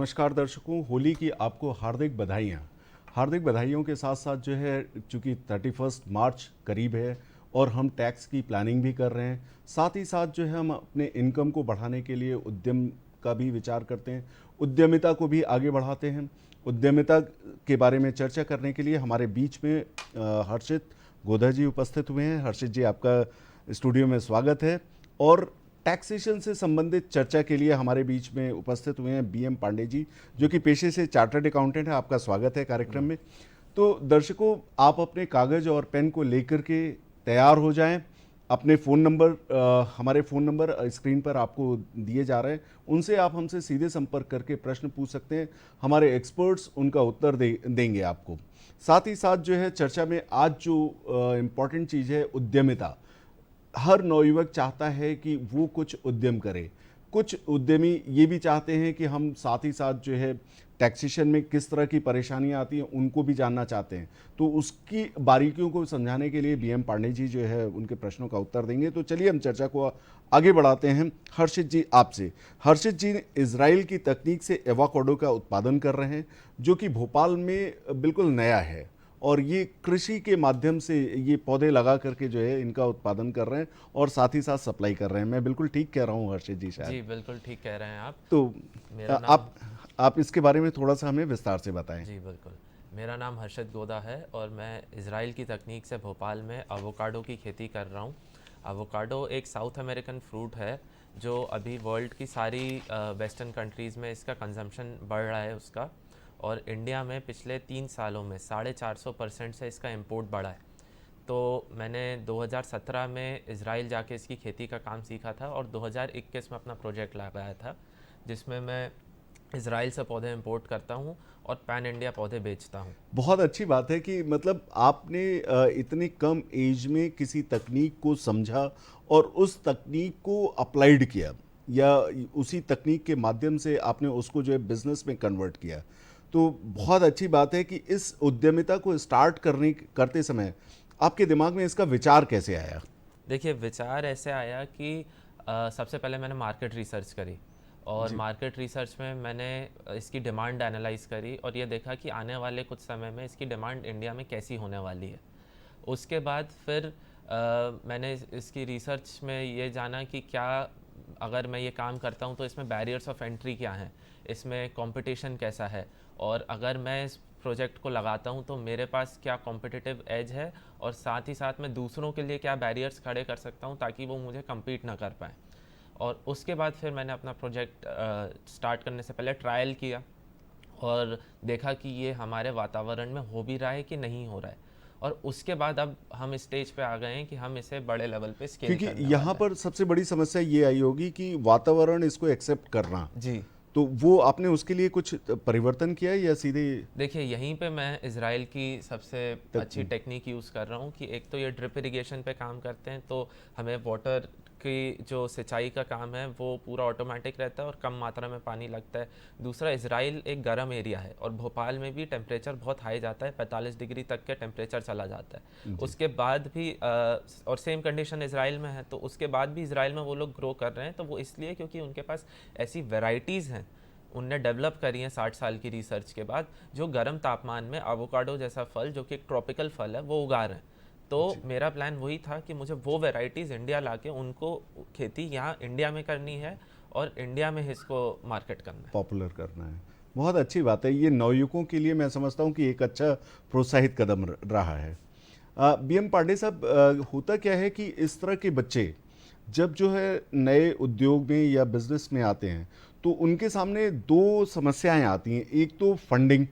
नमस्कार दर्शकों, होली की आपको हार्दिक बधाइयाँ। हार्दिक बधाइयों के साथ साथ जो है, चूँकि 31 मार्च करीब है और हम टैक्स की प्लानिंग भी कर रहे हैं, साथ ही साथ जो है हम अपने इनकम को बढ़ाने के लिए उद्यम का भी विचार करते हैं, उद्यमिता को भी आगे बढ़ाते हैं। उद्यमिता के बारे में चर्चा करने के लिए हमारे बीच में हर्षित गोधा जी उपस्थित हुए हैं। हर्षित जी, आपका स्टूडियो में स्वागत है। और टैक्सेशन से संबंधित चर्चा के लिए हमारे बीच में उपस्थित हुए हैं बीएम पांडे जी, जो कि पेशे से चार्टर्ड अकाउंटेंट है। आपका स्वागत है कार्यक्रम में। तो दर्शकों, आप अपने कागज और पेन को लेकर के तैयार हो जाएं। अपने फ़ोन नंबर, हमारे फ़ोन नंबर स्क्रीन पर आपको दिए जा रहे हैं, उनसे आप हमसे सीधे संपर्क करके प्रश्न पूछ सकते हैं। हमारे एक्सपर्ट्स उनका उत्तर देंगे आपको। साथ ही साथ जो है, चर्चा में आज जो इम्पॉर्टेंट चीज़ है, उद्यमिता। हर नवयुवक चाहता है कि वो कुछ उद्यम करे। कुछ उद्यमी ये भी चाहते हैं कि हम साथ ही साथ जो है, टैक्सेशन में किस तरह की परेशानियां आती हैं उनको भी जानना चाहते हैं। तो उसकी बारीकियों को समझाने के लिए बीएम पांडे जी जो है, उनके प्रश्नों का उत्तर देंगे। तो चलिए हम चर्चा को आगे बढ़ाते हैं। हर्षित जी, आपसे। हर्षित जी इजराइल की तकनीक से एवोकाडो का उत्पादन कर रहे हैं, जो कि भोपाल में बिल्कुल नया है। और ये कृषि के माध्यम से ये पौधे लगा करके जो है, इनका उत्पादन कर रहे हैं और साथ ही साथ सप्लाई कर रहे हैं। मैं बिल्कुल ठीक कह रहा हूँ हर्षित जी शायद? जी, बिल्कुल ठीक कह रहे हैं आप। तो मेरा नाम आप इसके बारे में थोड़ा सा हमें विस्तार से बताएं। जी, बिल्कुल। मेरा नाम हर्षद गोदा है और मैं इज़राइल की तकनीक से भोपाल में एवोकाडो की खेती कर रहा हूँ। एवोकाडो एक साउथ अमेरिकन फ्रूट है, जो अभी वर्ल्ड की सारी वेस्टर्न कंट्रीज़ में इसका कंजम्पशन बढ़ रहा है उसका। और इंडिया में पिछले 3 सालों में 450% से इसका इंपोर्ट बढ़ा है। तो मैंने 2017 में इज़राइल जाके इसकी खेती का काम सीखा था और 2021 में अपना प्रोजेक्ट लगाया था, जिसमें मैं इज़राइल से पौधे इंपोर्ट करता हूँ और पैन इंडिया पौधे बेचता हूँ। बहुत अच्छी बात है कि मतलब आपने इतनी कम एज में किसी तकनीक को समझा और उस तकनीक को अप्लाइड किया, या उसी तकनीक के माध्यम से आपने उसको जो है बिजनेस में कन्वर्ट किया। तो बहुत अच्छी बात है कि इस उद्यमिता को स्टार्ट करते समय आपके दिमाग में इसका विचार कैसे आया? देखिए, विचार ऐसे आया कि सबसे पहले मैंने मार्केट रिसर्च करी और जी। मार्केट रिसर्च में मैंने इसकी डिमांड एनालाइज करी और ये देखा कि आने वाले कुछ समय में इसकी डिमांड इंडिया में कैसी होने वाली है। उसके बाद फिर मैंने इसकी रिसर्च में ये जाना कि क्या, अगर मैं ये काम करता हूँ तो इसमें बैरियर्स ऑफ एंट्री क्या हैं, इसमें कंपटीशन कैसा है, और अगर मैं इस प्रोजेक्ट को लगाता हूँ तो मेरे पास क्या कॉम्पिटिटिव एज है, और साथ ही साथ मैं दूसरों के लिए क्या बैरियर्स खड़े कर सकता हूँ ताकि वो मुझे कम्पीट ना कर पाएँ। और उसके बाद फिर मैंने अपना प्रोजेक्ट स्टार्ट करने से पहले ट्रायल किया और देखा कि ये हमारे वातावरण में हो भी रहा है कि नहीं हो रहा है। और उसके बाद अब हम स्टेज पे आ गए हैं कि हम इसे बड़े लेवल पे स्केल क्योंकि करने यहाँ वाले हैं। पर सबसे बड़ी समस्या ये आई होगी कि वातावरण इसको एक्सेप्ट करना। जी, तो वो आपने उसके लिए कुछ परिवर्तन किया है या सीधे देखिए, यहीं पे मैं इज़राइल की सबसे अच्छी तक? टेक्निक यूज़ कर रहा हूँ कि एक तो ये ड्रिप इरिगेशन पे काम करते हैं, तो हमें वाटर की जो सिंचाई का काम है वो पूरा ऑटोमेटिक रहता है और कम मात्रा में पानी लगता है। दूसरा, इज़राइल एक गर्म एरिया है और भोपाल में भी टेम्परेचर बहुत हाई जाता है, 45 डिग्री तक के टेम्परेचर चला जाता है। जी। उसके बाद भी और सेम कंडीशन इज़राइल में है, तो उसके बाद भी इज़राइल में वो लोग ग्रो कर रहे हैं, तो वो इसलिए क्योंकि उनके पास ऐसी वेराइटीज़ हैं, उनने डेवलप करी हैं 60 साल की रिसर्च के बाद, जो गर्म तापमान में एवोकाडो जैसा फल, जो कि एक ट्रॉपिकल फल है, वो उगा रहे हैं। तो जी। मेरा प्लान वही था कि मुझे वो वेराइटीज़ इंडिया लाके उनको खेती यहाँ इंडिया में करनी है और इंडिया में इसको मार्केट करना है। पॉपुलर करना है। बहुत अच्छी बात है। ये नवयुवकों के लिए मैं समझता हूँ कि एक अच्छा प्रोत्साहित कदम रहा है। बीएम पांडे साहब, होता क्या है कि इस तरह के बच्चे जब जो है नए उद्योग में या बिजनेस में आते हैं, तो उनके सामने दो समस्याएं आती हैं। एक तो फंडिंग,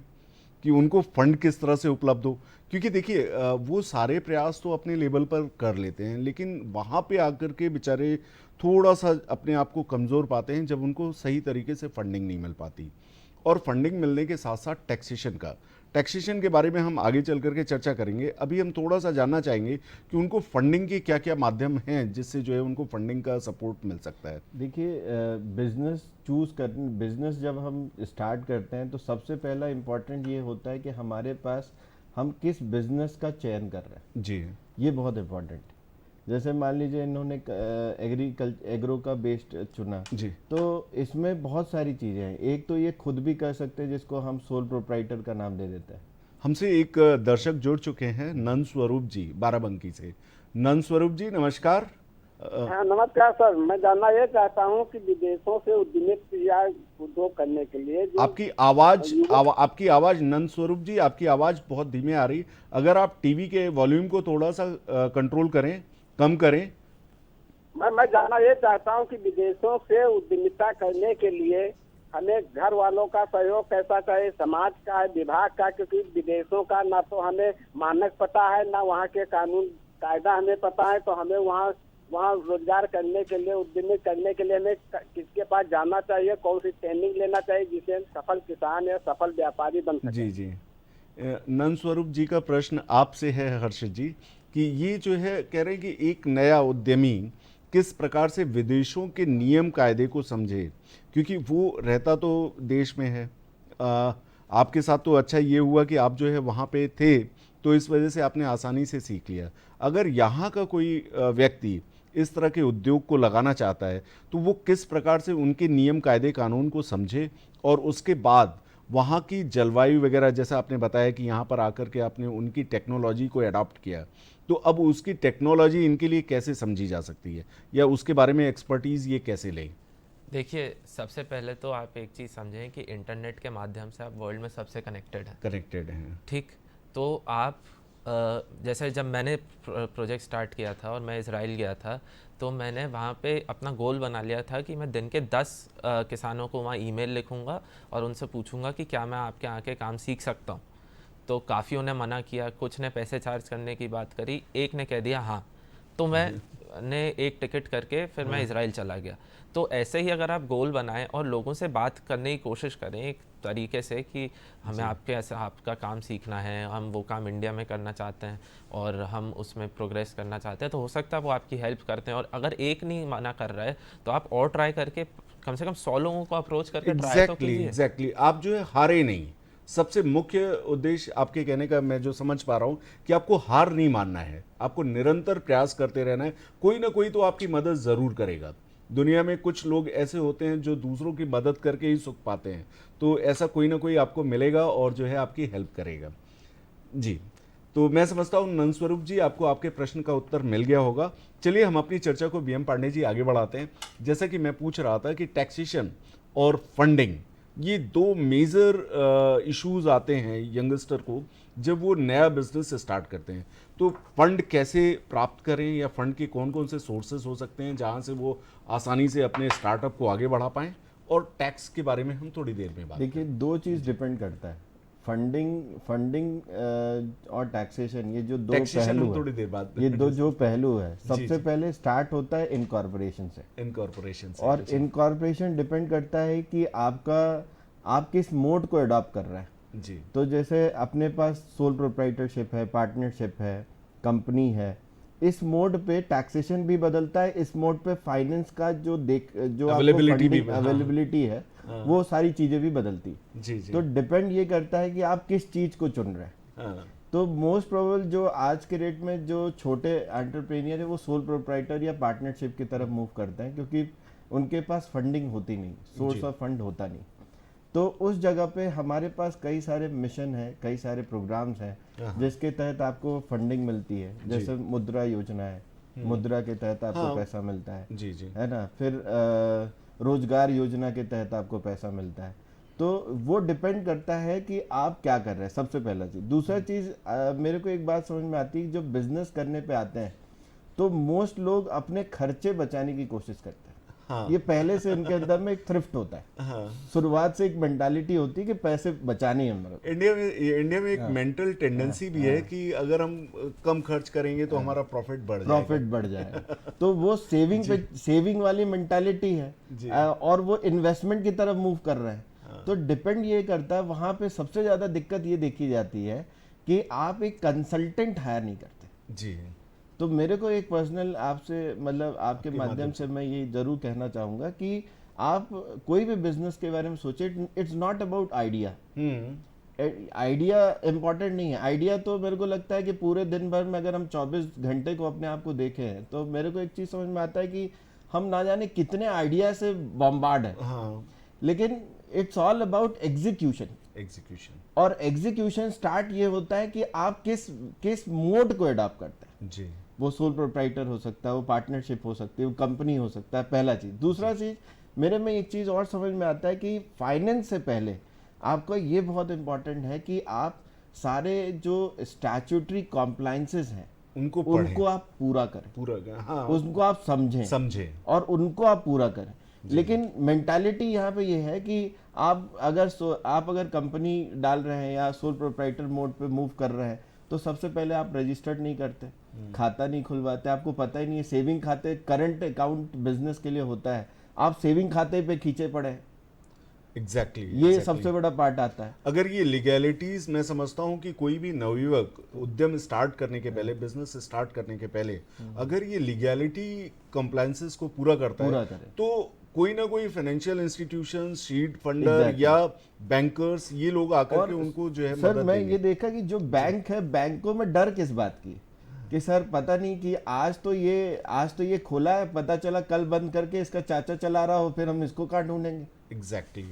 कि उनको फंड किस तरह से उपलब्ध हो। क्योंकि देखिए, वो सारे प्रयास तो अपने लेवल पर कर लेते हैं, लेकिन वहाँ पे आकर के बेचारे थोड़ा सा अपने आप को कमज़ोर पाते हैं जब उनको सही तरीके से फंडिंग नहीं मिल पाती। और फंडिंग मिलने के साथ साथ टैक्सेशन के बारे में हम आगे चल करके चर्चा करेंगे। अभी हम थोड़ा सा जानना चाहेंगे कि उनको फंडिंग के क्या क्या माध्यम हैं जिससे जो है उनको फंडिंग का सपोर्ट मिल सकता है। देखिए, बिजनेस जब हम स्टार्ट करते हैं तो सबसे पहला इम्पोर्टेंट ये होता है कि हमारे पास हम किस बिजनेस का चयन कर रहे हैं। जी। ये बहुत इम्पोर्टेंट है। जैसे मान लीजिए इन्होंने एग्रो का बेस्ड चुना, जी तो इसमें बहुत सारी चीज़ें हैं। एक तो ये खुद भी कर सकते हैं, जिसको हम सोल प्रोप्राइटर का नाम दे देते हैं। हमसे एक दर्शक जुड़ चुके हैं, नंद स्वरूप जी बाराबंकी से। नंद स्वरूप जी नमस्कार। हाँ नमस्कार सर, मैं जानना ये चाहता हूँ कि विदेशों से उद्यमित या उद्योग करने के लिए जो आपकी आवाज नंद स्वरूप जी, आपकी आवाज बहुत धीमे आ रही। अगर आप टीवी के वॉल्यूम को थोड़ा सा कंट्रोल करें, कम करें। मैं जानना ये चाहता हूँ कि विदेशों से उद्यमिता करने के लिए हमें घर वालों का सहयोग कैसा चाहिए, समाज का है, विभाग का, क्योंकि विदेशों का ना तो हमें मानक पता है, ना वहाँ के कानून कायदा हमें पता है। तो हमें वहाँ रोजगार करने के लिए, उद्यमित करने के लिए हमें किसके पास जाना चाहिए, कौन सी ट्रेनिंग लेना चाहिए जिससे हम सफल किसान या सफल व्यापारी बन सके। जी जी, नंद स्वरूप जी का प्रश्न आपसे है हर्षित जी, कि ये जो है कह रहे हैं कि एक नया उद्यमी किस प्रकार से विदेशों के नियम कायदे को समझे, क्योंकि वो रहता तो देश में है। आपके साथ तो अच्छा ये हुआ कि आप जो है वहाँ पे थे, तो इस वजह से आपने आसानी से सीख लिया। अगर यहाँ का कोई व्यक्ति इस तरह के उद्योग को लगाना चाहता है, तो वो किस प्रकार से उनके नियम कायदे कानून को समझे, और उसके बाद वहाँ की जलवायु वगैरह, जैसा आपने बताया कि यहाँ पर आकर के आपने उनकी टेक्नोलॉजी को अडॉप्ट किया, तो अब उसकी टेक्नोलॉजी इनके लिए कैसे समझी जा सकती है, या उसके बारे में एक्सपर्टीज़ ये कैसे लें? देखिए, सबसे पहले तो आप एक चीज़ समझें कि इंटरनेट के माध्यम से आप वर्ल्ड में सबसे कनेक्टेड हैं। ठीक, तो आप जैसे जब मैंने प्रोजेक्ट स्टार्ट किया था और मैं इज़राइल गया था, तो मैंने वहाँ पे अपना गोल बना लिया था कि मैं दिन के 10 किसानों को वहाँ ईमेल लिखूँगा और उनसे पूछूंगा कि क्या मैं आपके यहाँ के काम सीख सकता हूँ। तो काफ़ियों ने मना किया, कुछ ने पैसे चार्ज करने की बात करी, एक ने कह दिया हाँ। तो मैंने एक टिकट करके फिर मैं इज़राइल चला गया। तो ऐसे ही अगर आप गोल बनाएं और लोगों से बात करने की कोशिश करें एक तरीके से कि हमें आपका काम सीखना है, हम वो काम इंडिया में करना चाहते हैं और हम उसमें प्रोग्रेस करना चाहते हैं, तो हो सकता है वो आपकी हेल्प करते हैं। और अगर एक नहीं मना कर रहा है तो आप और ट्राई करके कम से कम 100 लोगों को अप्रोच करके ट्राई तो कीजिए। एग्जैक्टली, आप जो है हारे नहीं। सबसे मुख्य उद्देश्य आपके कहने का मैं जो समझ पा रहा हूं कि आपको हार नहीं मानना है, आपको निरंतर प्रयास करते रहना है। कोई ना कोई तो आपकी मदद जरूर करेगा। दुनिया में कुछ लोग ऐसे होते हैं जो दूसरों की मदद करके ही सुख पाते हैं, तो ऐसा कोई ना कोई आपको मिलेगा और जो है आपकी हेल्प करेगा। जी, तो मैं समझता हूँ नंद स्वरूप जी, आपको आपके प्रश्न का उत्तर मिल गया होगा। चलिए हम अपनी चर्चा को बीएम पांडे जी आगे बढ़ाते हैं। जैसा कि मैं पूछ रहा था कि टैक्सेशन और फंडिंग, ये दो मेजर इश्यूज आते हैं यंगस्टर को जब वो नया बिजनेस स्टार्ट करते हैं। तो फंड कैसे प्राप्त करें, या फंड के कौन कौन से सोर्सेज हो सकते हैं जहां से वो आसानी से अपने स्टार्टअप को आगे बढ़ा पाएं, और टैक्स के बारे में हम थोड़ी देर में बात देखिए, दो चीज़ डिपेंड करता है, फंडिंग और टैक्सेशन। ये जो दो पहलू है, थोड़ी देर बाद ये दो जो पहलू है, सबसे पहले स्टार्ट होता है इनकॉर्पोरेशन से। और इनकॉर्पोरेशन डिपेंड करता है कि आप किस मोड को अडॉप्ट कर रहे हैं। जी, तो जैसे अपने पास सोल प्रोप्राइटरशिप है, पार्टनरशिप है, कंपनी है, इस मोड पे टैक्सेशन भी बदलता है, इस मोड पे फाइनेंस का जो अवेलेबिलिटी है, वो सारी चीजें भी बदलती। जी जी, तो डिपेंड ये करता है कि आप किस चीज को चुन रहे हैं। तो मोस्ट प्रोबेबल जो आज के रेट में जो छोटे एंटरप्रेन्योर है, वो सोल प्रोप्राइटर या पार्टनरशिप की तरफ मूव करते हैं, क्योंकि उनके पास फंडिंग होती नहीं, सोर्स ऑफ फंड होता नहीं। तो उस जगह पे हमारे पास कई सारे मिशन है, कई सारे प्रोग्राम्स हैं जिसके तहत आपको फंडिंग मिलती है। जैसे मुद्रा योजना है, मुद्रा के तहत आपको पैसा मिलता है। जी जी, है ना। फिर रोजगार योजना के तहत आपको पैसा मिलता है। तो वो डिपेंड करता है कि आप क्या कर रहे हैं, सबसे पहला चीज। दूसरा चीज, मेरे को एक बात समझ में आती है, जो बिजनेस करने पे आते हैं तो मोस्ट लोग अपने खर्चे बचाने की कोशिश करते हैं। ये पहले से उनके अंदर में एक थ्रिफ्ट होता है। शुरुआत से एक मेंटालिटी होती है कि पैसे बचाने हैं हमारे। इंडिया में एक मेंटल टेंडेंसी भी है कि अगर हम कम खर्च करेंगे तो हमारा प्रॉफिट बढ़ जाएगा। तो वो सेविंग वाली मेंटालिटी है, और वो इन्वेस्टमेंट की तरफ मूव कर रहे हैं। तो डिपेंड ये करता है, वहां पे सबसे ज्यादा दिक्कत ये देखी जाती है कि आप एक कंसल्टेंट हायर नहीं करते। जी, तो मेरे को एक पर्सनल आपसे, मतलब आपके माध्यम से मैं ये जरूर कहना चाहूंगा कि आप कोई भी बिजनेस के बारे में सोचे, it's not about idea, idea important नहीं है। आइडिया तो मेरे को लगता है कि पूरे दिन भर में अगर हम 24 घंटे को अपने आप को देखें तो मेरे को एक चीज़ समझ में आता है कि हम ना जाने कितने आइडिया से बॉम्बार्ड है, हाँ, लेकिन it's all about execution. Execution. और एग्जीक्यूशन स्टार्ट ये होता है कि आप किस किस मोड को अडॉप्ट करते हैं। जी, वो सोल प्रोप्राइटर हो सकता है, वो पार्टनरशिप हो सकती है, वो कंपनी हो सकता है, पहला चीज़। दूसरा चीज़ मेरे में एक चीज़ और समझ में आता है कि फाइनेंस से पहले आपको ये बहुत इंपॉर्टेंट है कि आप सारे जो स्टैट्यूटरी कॉम्प्लाइंसेस हैं उनको पढ़ें, उनको आप पूरा करें, पूरा, हाँ, उनको आप समझें समझें। और उनको आप पूरा करें। लेकिन मेंटालिटी यहाँ पे ये है कि आप अगर कंपनी डाल रहे हैं या सोल प्रोप्राइटर मोड पे मूव कर रहे हैं तो सबसे पहले आप रजिस्टर्ड नहीं करते, खाता नहीं खुलवाते, आपको पता ही नहीं है। सेविंग खाते, करंट अकाउंट बिजनेस के लिए होता है, आप सेविंग खाते पे खींचे पड़े हैं। एग्जैक्टली, ये सबसे बड़ा पार्ट आता है। अगर ये लीगैलिटीज, मैं समझता हूँ कि कोई भी नवयुवक उद्यम स्टार्ट करने के पहले, बिजनेस स्टार्ट करने के पहले अगर ये लीगैलिटी कंप्लायंसेस को पूरा करता पूरा है करे। तो कोई ना कोई financial institution, seed funder Exactly. या बैंकर्स, ये लोग आकर और के उनको जो है सर मदद मैं देंगे। ये देखा कि जो बैंक है, बैंकों में डर किस बात की कि सर पता नहीं कि आज तो ये खोला है, पता चला कल बंद करके इसका चाचा चला रहा हो, फिर हम इसको कहाँ ढूंढेंगे। एग्जैक्टली,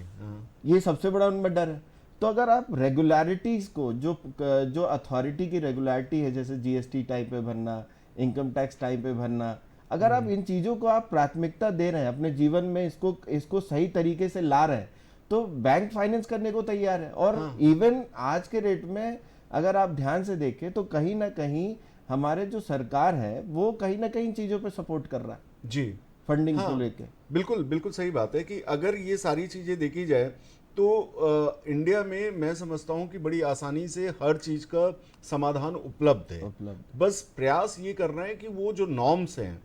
ये सबसे बड़ा उनमें डर है। तो अगर आप रेगुलरिटीज को, जो अथॉरिटी की रेगुलरिटी है, जैसे जीएसटी टाइम पे भरना, इनकम टैक्स टाइम पे भरना, अगर आप इन चीज़ों को आप प्राथमिकता दे रहे हैं अपने जीवन में, इसको सही तरीके से ला रहे हैं, तो बैंक फाइनेंस करने को तैयार है। और इवन आज के रेट में अगर आप ध्यान से देखें तो कहीं ना कहीं हमारे जो सरकार है वो कहीं ना कहीं चीज़ों पे सपोर्ट कर रहा है, जी, फंडिंग हाँ, को लेके। बिल्कुल बिल्कुल सही बात है कि अगर ये सारी चीजें देखी जाए तो इंडिया में मैं समझता हूँ कि बड़ी आसानी से हर चीज का समाधान उपलब्ध है। उपलब्ध। बस प्रयास ये कर रहे हैं कि वो जो नॉर्म्स हैं,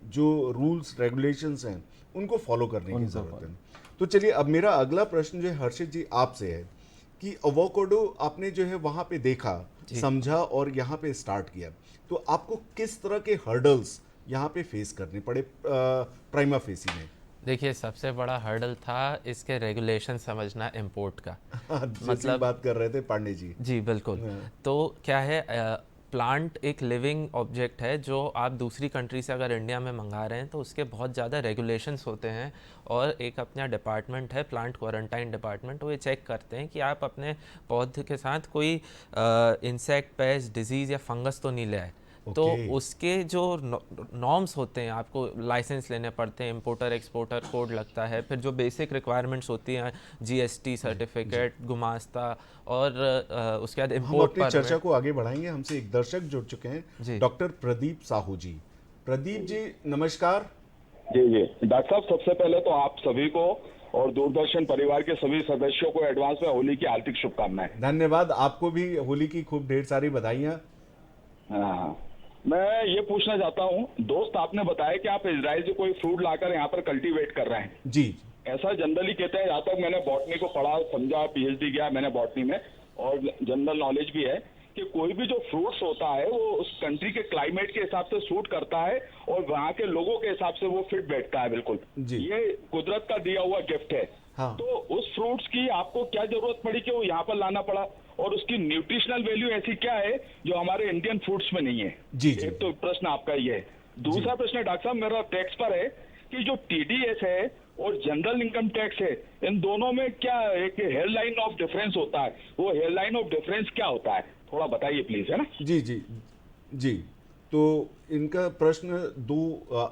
जो रूल्स रेगुलेशंस हैं, उनको फॉलो करने की जरूरत है। तो चलिए, अब मेरा अगला प्रश्न जो है हर्षित जी आपसे है कि अवोकाडो आपने जो है वहां पे देखा, समझा और यहाँ पे स्टार्ट किया, तो आपको किस तरह के हर्डल्स यहाँ पे फेस करने पड़े प्राइमा फेसी में? देखिए, सबसे बड़ा हर्डल था इसके रेगुलेशन समझना इम्पोर्ट का। मतलब बात कर रहे थे पांडे जी। जी बिल्कुल। तो क्या है, प्लांट एक लिविंग ऑब्जेक्ट है जो आप दूसरी कंट्री से अगर इंडिया में मंगा रहे हैं तो उसके बहुत ज़्यादा रेगुलेशंस होते हैं। और एक अपना डिपार्टमेंट है, प्लांट क्वारंटाइन डिपार्टमेंट, वो ये चेक करते हैं कि आप अपने पौधे के साथ कोई इंसेक्ट, पेस्ट, डिजीज़ या फंगस तो नहीं ले आए। तो उसके जो नॉर्म्स होते हैं, आपको लाइसेंस लेने पड़ते हैं, इंपोर्टर एक्सपोर्टर कोड लगता है, फिर जो बेसिक रिक्वायरमेंट्स होती हैं, जीएसटी सर्टिफिकेट, गुमास्ता, और उसके बाद हम इंपोर्ट अपनी चर्चा को आगे बढ़ाएंगे। हमसे एक दर्शक जुड़ चुके हैं, डॉक्टर प्रदीप साहू जी। प्रदीप जी नमस्कार। जी जी डॉक्टर साहब, सबसे पहले तो आप सभी को और दूरदर्शन परिवार के सभी सदस्यों को एडवांस में होली की हार्दिक शुभकामनाएं। धन्यवाद, आपको भी होली की खूब ढेर सारी बधाइयाँ। हाँ, मैं ये पूछना चाहता हूँ, दोस्त आपने बताया कि आप इजराइल से कोई फ्रूट लाकर यहाँ पर कल्टीवेट कर रहे हैं। जी, ऐसा जनरली कहते हैं, जहाँ तक मैंने बॉटनी को पढ़ा, समझा, पीएचडी किया मैंने बॉटनी में, और जनरल नॉलेज भी है कि कोई भी जो फ्रूट्स होता है वो उस कंट्री के क्लाइमेट के हिसाब से सूट करता है और वहाँ के लोगों के हिसाब से वो फिट बैठता है। बिल्कुल ये कुदरत का दिया हुआ गिफ्ट है। हाँ। तो उस फ्रूट्स की आपको क्या जरूरत पड़ी कि वो यहाँ पर लाना पड़ा, और उसकी न्यूट्रिशनल वैल्यू ऐसी क्या है जो हमारे इंडियन फूड्स में नहीं है? जी, एक तो प्रश्न आपका ये है। दूसरा प्रश्न डॉक्टर साहब मेरा टैक्स पर है कि जो टीडीएस है और जनरल इनकम टैक्स है, इन दोनों में क्या एक हेयरलाइन ऑफ डिफरेंस होता है? वो हेयरलाइन ऑफ डिफरेंस क्या होता है, थोड़ा बताइए प्लीज, है ना? जी जी जी। तो इनका प्रश्न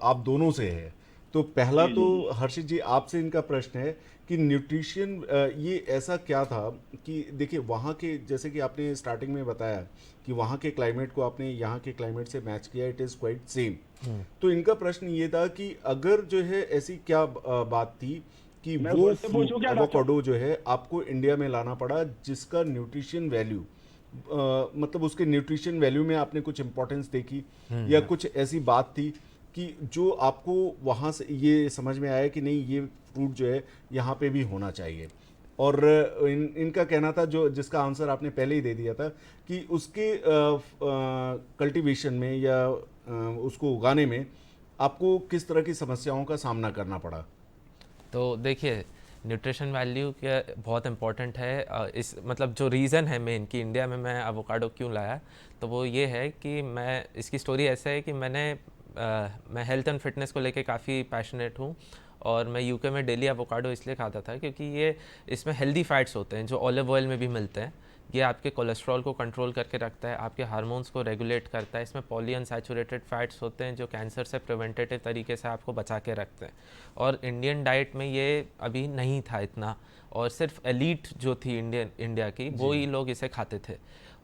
आप दोनों से है। तो पहला तो हर्षित जी आपसे इनका प्रश्न है कि न्यूट्रिशन ये ऐसा क्या था कि देखिए वहाँ के, जैसे कि आपने स्टार्टिंग में बताया कि वहाँ के क्लाइमेट को आपने यहाँ के क्लाइमेट से मैच किया, इट इज़ क्वाइट सेम। तो इनका प्रश्न ये था कि अगर जो है ऐसी क्या बात थी कि वो एवोकाडो जो है आपको इंडिया में लाना पड़ा, जिसका न्यूट्रिशन वैल्यू मतलब उसके न्यूट्रिशन वैल्यू में आपने कुछ इंपॉर्टेंस देखी, या कुछ ऐसी बात थी कि जो आपको वहाँ से ये समझ में आया कि नहीं, ये फ्रूट जो है यहाँ पे भी होना चाहिए। और इनका कहना था, जो जिसका आंसर आपने पहले ही दे दिया था, कि उसके कल्टीवेशन में या उसको उगाने में आपको किस तरह की समस्याओं का सामना करना पड़ा? तो देखिए, न्यूट्रिशन वैल्यू के बहुत इंपॉर्टेंट है। इस मतलब जो रीज़न है मेन कि इंडिया में मैं एवोकाडो क्यों लाया, तो वो ये है कि मैं इसकी स्टोरी ऐसा है कि मैं हेल्थ एंड फिटनेस को लेके काफ़ी पैशनेट हूँ, और मैं यूके में डेली एवोकाडो इसलिए खाता था क्योंकि ये इसमें हेल्दी फैट्स होते हैं जो ऑलिव ऑयल में भी मिलते हैं। ये आपके कोलेस्ट्रॉल को कंट्रोल करके रखता है, आपके हार्मोन्स को रेगुलेट करता है। इसमें पॉलीअनसैचुरेटेड फैट्स होते हैं जो कैंसर से प्रिवेंटेटिव तरीके से आपको बचा के रखते हैं, और इंडियन डाइट में ये अभी नहीं था इतना, और सिर्फ एलीट जो थी इंडिया की वो ही लोग इसे खाते थे।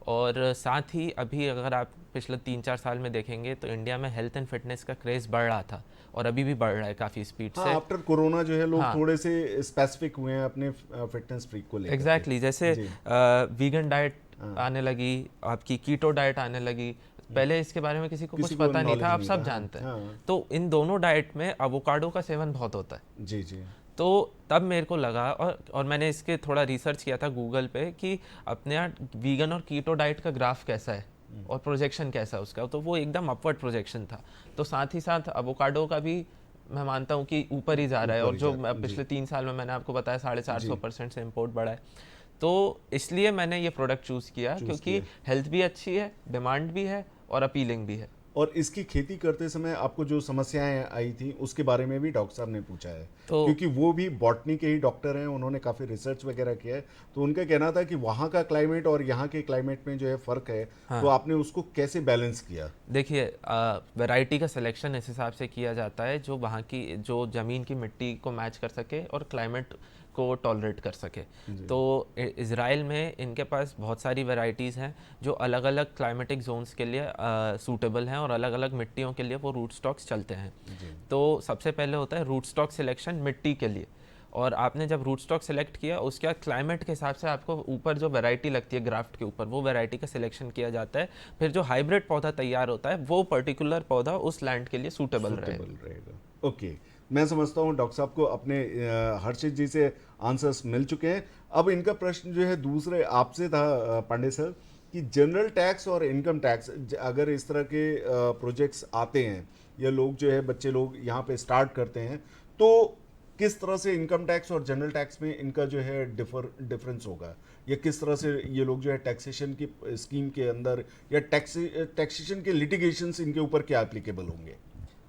और साथ ही अभी अगर आप पिछले 3-4 साल में देखेंगे तो इंडिया में हेल्थ एंड फिटनेस का क्रेज़ बढ़ रहा था, और अभी भी बढ़ रहा है काफ़ी स्पीड से। आफ्टर कोरोना जो है लोग हाँ। थोड़े से स्पेसिफिक हुए हैं अपने फिटनेस फ्रीक को लेकर। एग्जैक्टली जैसे वीगन डाइट आने लगी, आपकी कीटो डाइट आने लगी। पहले इसके बारे में किसी को कुछ पता नहीं था, आप सब जानते हैं। तो इन दोनों डाइट में एवोकाडो का सेवन बहुत होता है। जी जी। तो तब मेरे को लगा, और मैंने इसके थोड़ा रिसर्च किया था गूगल पे कि अपने यहाँ वीगन और कीटो डाइट का ग्राफ कैसा है और प्रोजेक्शन कैसा है उसका, तो वो एकदम अपवर्ड प्रोजेक्शन था। तो साथ ही साथ एवोकाडो का भी मैं मानता हूँ कि ऊपर ही जा रहा है, और जो पिछले 3 साल में मैंने आपको बताया 450% से इम्पोर्ट बढ़ा है। तो इसलिए मैंने ये प्रोडक्ट चूज़ किया क्योंकि हेल्थ भी अच्छी है, डिमांड भी है और अपीलिंग भी है। और इसकी खेती करते समय आपको जो समस्याएं आई थी उसके बारे में भी डॉक्टर साहब ने पूछा है, तो क्योंकि वो भी बॉटनी के ही डॉक्टर हैं, उन्होंने काफ़ी रिसर्च वगैरह किया है। तो उनका कहना था कि वहाँ का क्लाइमेट और यहाँ के क्लाइमेट में जो है फ़र्क है। हाँ। तो आपने उसको कैसे बैलेंस किया? देखिए, वैरायटी का सिलेक्शन इस हिसाब से किया जाता है जो वहाँ की जो ज़मीन की मिट्टी को मैच कर सके और क्लाइमेट को टॉलरेट कर सके। तो इज़राइल में इनके पास बहुत सारी वैरायटीज़ हैं जो अलग अलग क्लाइमेटिक जोन्स के लिए सूटेबल हैं, और अलग अलग मिट्टियों के लिए वो रूट स्टॉक्स चलते हैं। तो सबसे पहले होता है रूट स्टॉक सिलेक्शन मिट्टी के लिए, और आपने जब रूट स्टॉक सेलेक्ट किया उसके बाद क्लाइमेट के हिसाब से आपको ऊपर जो वैरायटी लगती है ग्राफ्ट के ऊपर, वो वैरायटी का सिलेक्शन किया जाता है। फिर जो हाइब्रिड पौधा तैयार होता है वो पर्टिकुलर पौधा उस लैंड के लिए सूटेबल रहेगा। ओके, मैं समझता हूँ डॉक्टर साहब को अपने हर्षित जी से आंसर्स मिल चुके हैं। अब इनका प्रश्न जो है दूसरे आपसे था पांडे सर, कि जनरल टैक्स और इनकम टैक्स, अगर इस तरह के प्रोजेक्ट्स आते हैं या लोग जो है बच्चे लोग यहाँ पे स्टार्ट करते हैं, तो किस तरह से इनकम टैक्स और जनरल टैक्स में इनका जो है डिफरेंस होगा, या किस तरह से ये लोग जो है टैक्सेशन की स्कीम के अंदर या टैक्सेशन के लिटिगेशंस इनके ऊपर क्या एप्लीकेबल होंगे?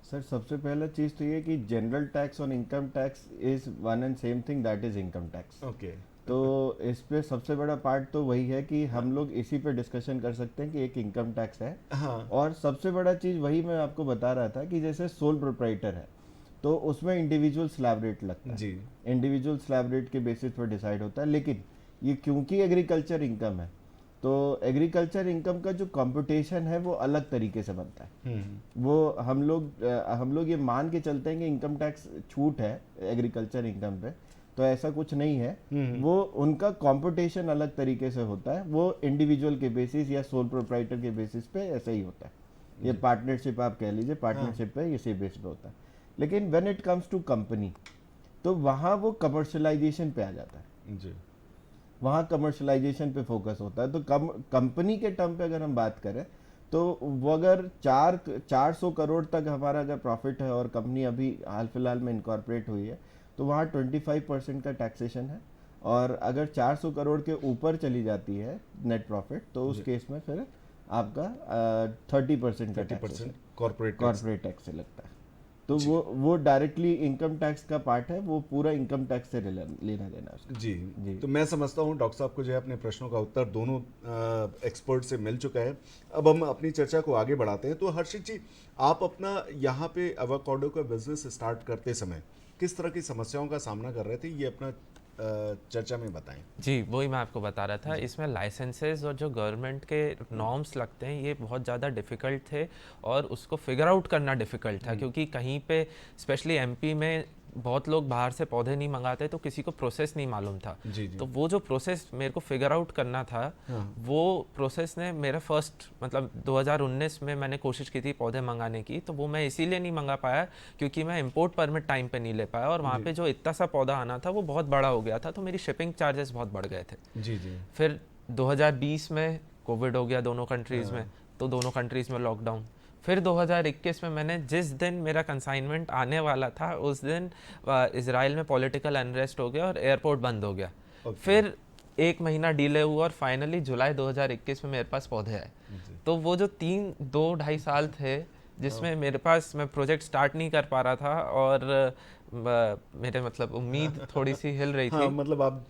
सर, सबसे पहला चीज़ तो ये कि जनरल टैक्स और income tax is one and same thing, that is income tax. Okay. तो इस पे सबसे बड़ा पार्ट तो वही है कि हम लोग इसी पे डिस्कशन कर सकते हैं कि एक इनकम टैक्स है। हाँ। और सबसे बड़ा चीज़ वही मैं आपको बता रहा था कि जैसे सोल प्रोप्राइटर है तो उसमें इंडिविजुअल स्लैब रेट लगता है जी। इंडिविजुअल स्लैब रेट के बेसिस पर डिसाइड होता है। लेकिन ये क्योंकि एग्रीकल्चर इनकम है तो एग्रीकल्चर इनकम का जो कंप्यूटेशन है वो अलग तरीके से बनता है। वो हम लोग ये मान के चलते हैं कि इनकम टैक्स छूट है एग्रीकल्चर इनकम पे, तो ऐसा कुछ नहीं है। वो उनका कंप्यूटेशन अलग तरीके से होता है, वो इंडिविजुअल के बेसिस या सोल प्रोप्राइटर के बेसिस पे ऐसा ही होता है। ये पार्टनरशिप आप कह लीजिए, पार्टनरशिप पे इसी बेस पे होता है। लेकिन when it comes to company तो वहाँ वो कमर्शलाइजेशन पे आ जाता है जी। वहाँ कमर्शलाइजेशन पे फोकस होता है। तो कंपनी के टर्म पे अगर हम बात करें तो वो अगर 400 करोड़ तक हमारा अगर प्रॉफिट है और कंपनी अभी हाल फिलहाल में इनकॉर्पोरेट हुई है तो वहाँ 25% का टैक्सेशन है, और अगर 400 करोड़ के ऊपर चली जाती है नेट प्रॉफिट तो उस केस में फिर आपका 30% का टैक्सेशन कॉर्पोरेट टैक्स से लगता है। तो वो डायरेक्टली इनकम टैक्स का पार्ट है, वो पूरा इनकम टैक्स से लेना देना उसका। जी। तो मैं समझता हूँ डॉक्टर साहब को जो है अपने प्रश्नों का उत्तर दोनों एक्सपर्ट से मिल चुका है। अब हम अपनी चर्चा को आगे बढ़ाते हैं। तो हर्षित जी, आप अपना यहाँ पे एवोकाडो का बिजनेस स्टार्ट करते समय किस तरह की समस्याओं का सामना कर रहे थे, ये अपना चर्चा में बताएं। जी, वही मैं आपको बता रहा था। इसमें लाइसेंसेस और जो गवर्नमेंट के नॉर्म्स लगते हैं ये बहुत ज़्यादा डिफ़िकल्ट थे, और उसको फिगर आउट करना डिफ़िकल्ट था, क्योंकि कहीं पे स्पेशली एमपी में बहुत लोग बाहर से पौधे नहीं मंगाते तो किसी को प्रोसेस नहीं मालूम था। जी। तो वो जो प्रोसेस मेरे को फिगर आउट करना था, वो प्रोसेस ने मेरा फर्स्ट मतलब 2019 में मैंने कोशिश की थी पौधे मंगाने की, तो वो मैं इसीलिए नहीं मंगा पाया क्योंकि मैं इंपोर्ट परमिट टाइम पे नहीं ले पाया, और वहाँ पे जो इतना सा पौधा आना था वो बहुत बड़ा हो गया था, तो मेरी शिपिंग चार्जेस बहुत बढ़ गए थे। जी। फिर 2020 में कोविड हो गया दोनों कंट्रीज़ में, तो दोनों कंट्रीज़ में लॉकडाउन। फिर 2021 में मैंने जिस दिन मेरा कंसाइनमेंट आने वाला था उस दिन इजराइल में पॉलिटिकल अनरेस्ट हो गया और एयरपोर्ट बंद हो गया। फिर 1 महीना डिले हुआ और फाइनली जुलाई 2021 में मेरे पास पौधे आए। तो वो जो 2-2.5 साल थे जिसमें मेरे पास मैं प्रोजेक्ट स्टार्ट नहीं कर पा रहा था और मेरे मतलब उम्मीद थोड़ी सी हिल रही थी। हाँ, मतलब आप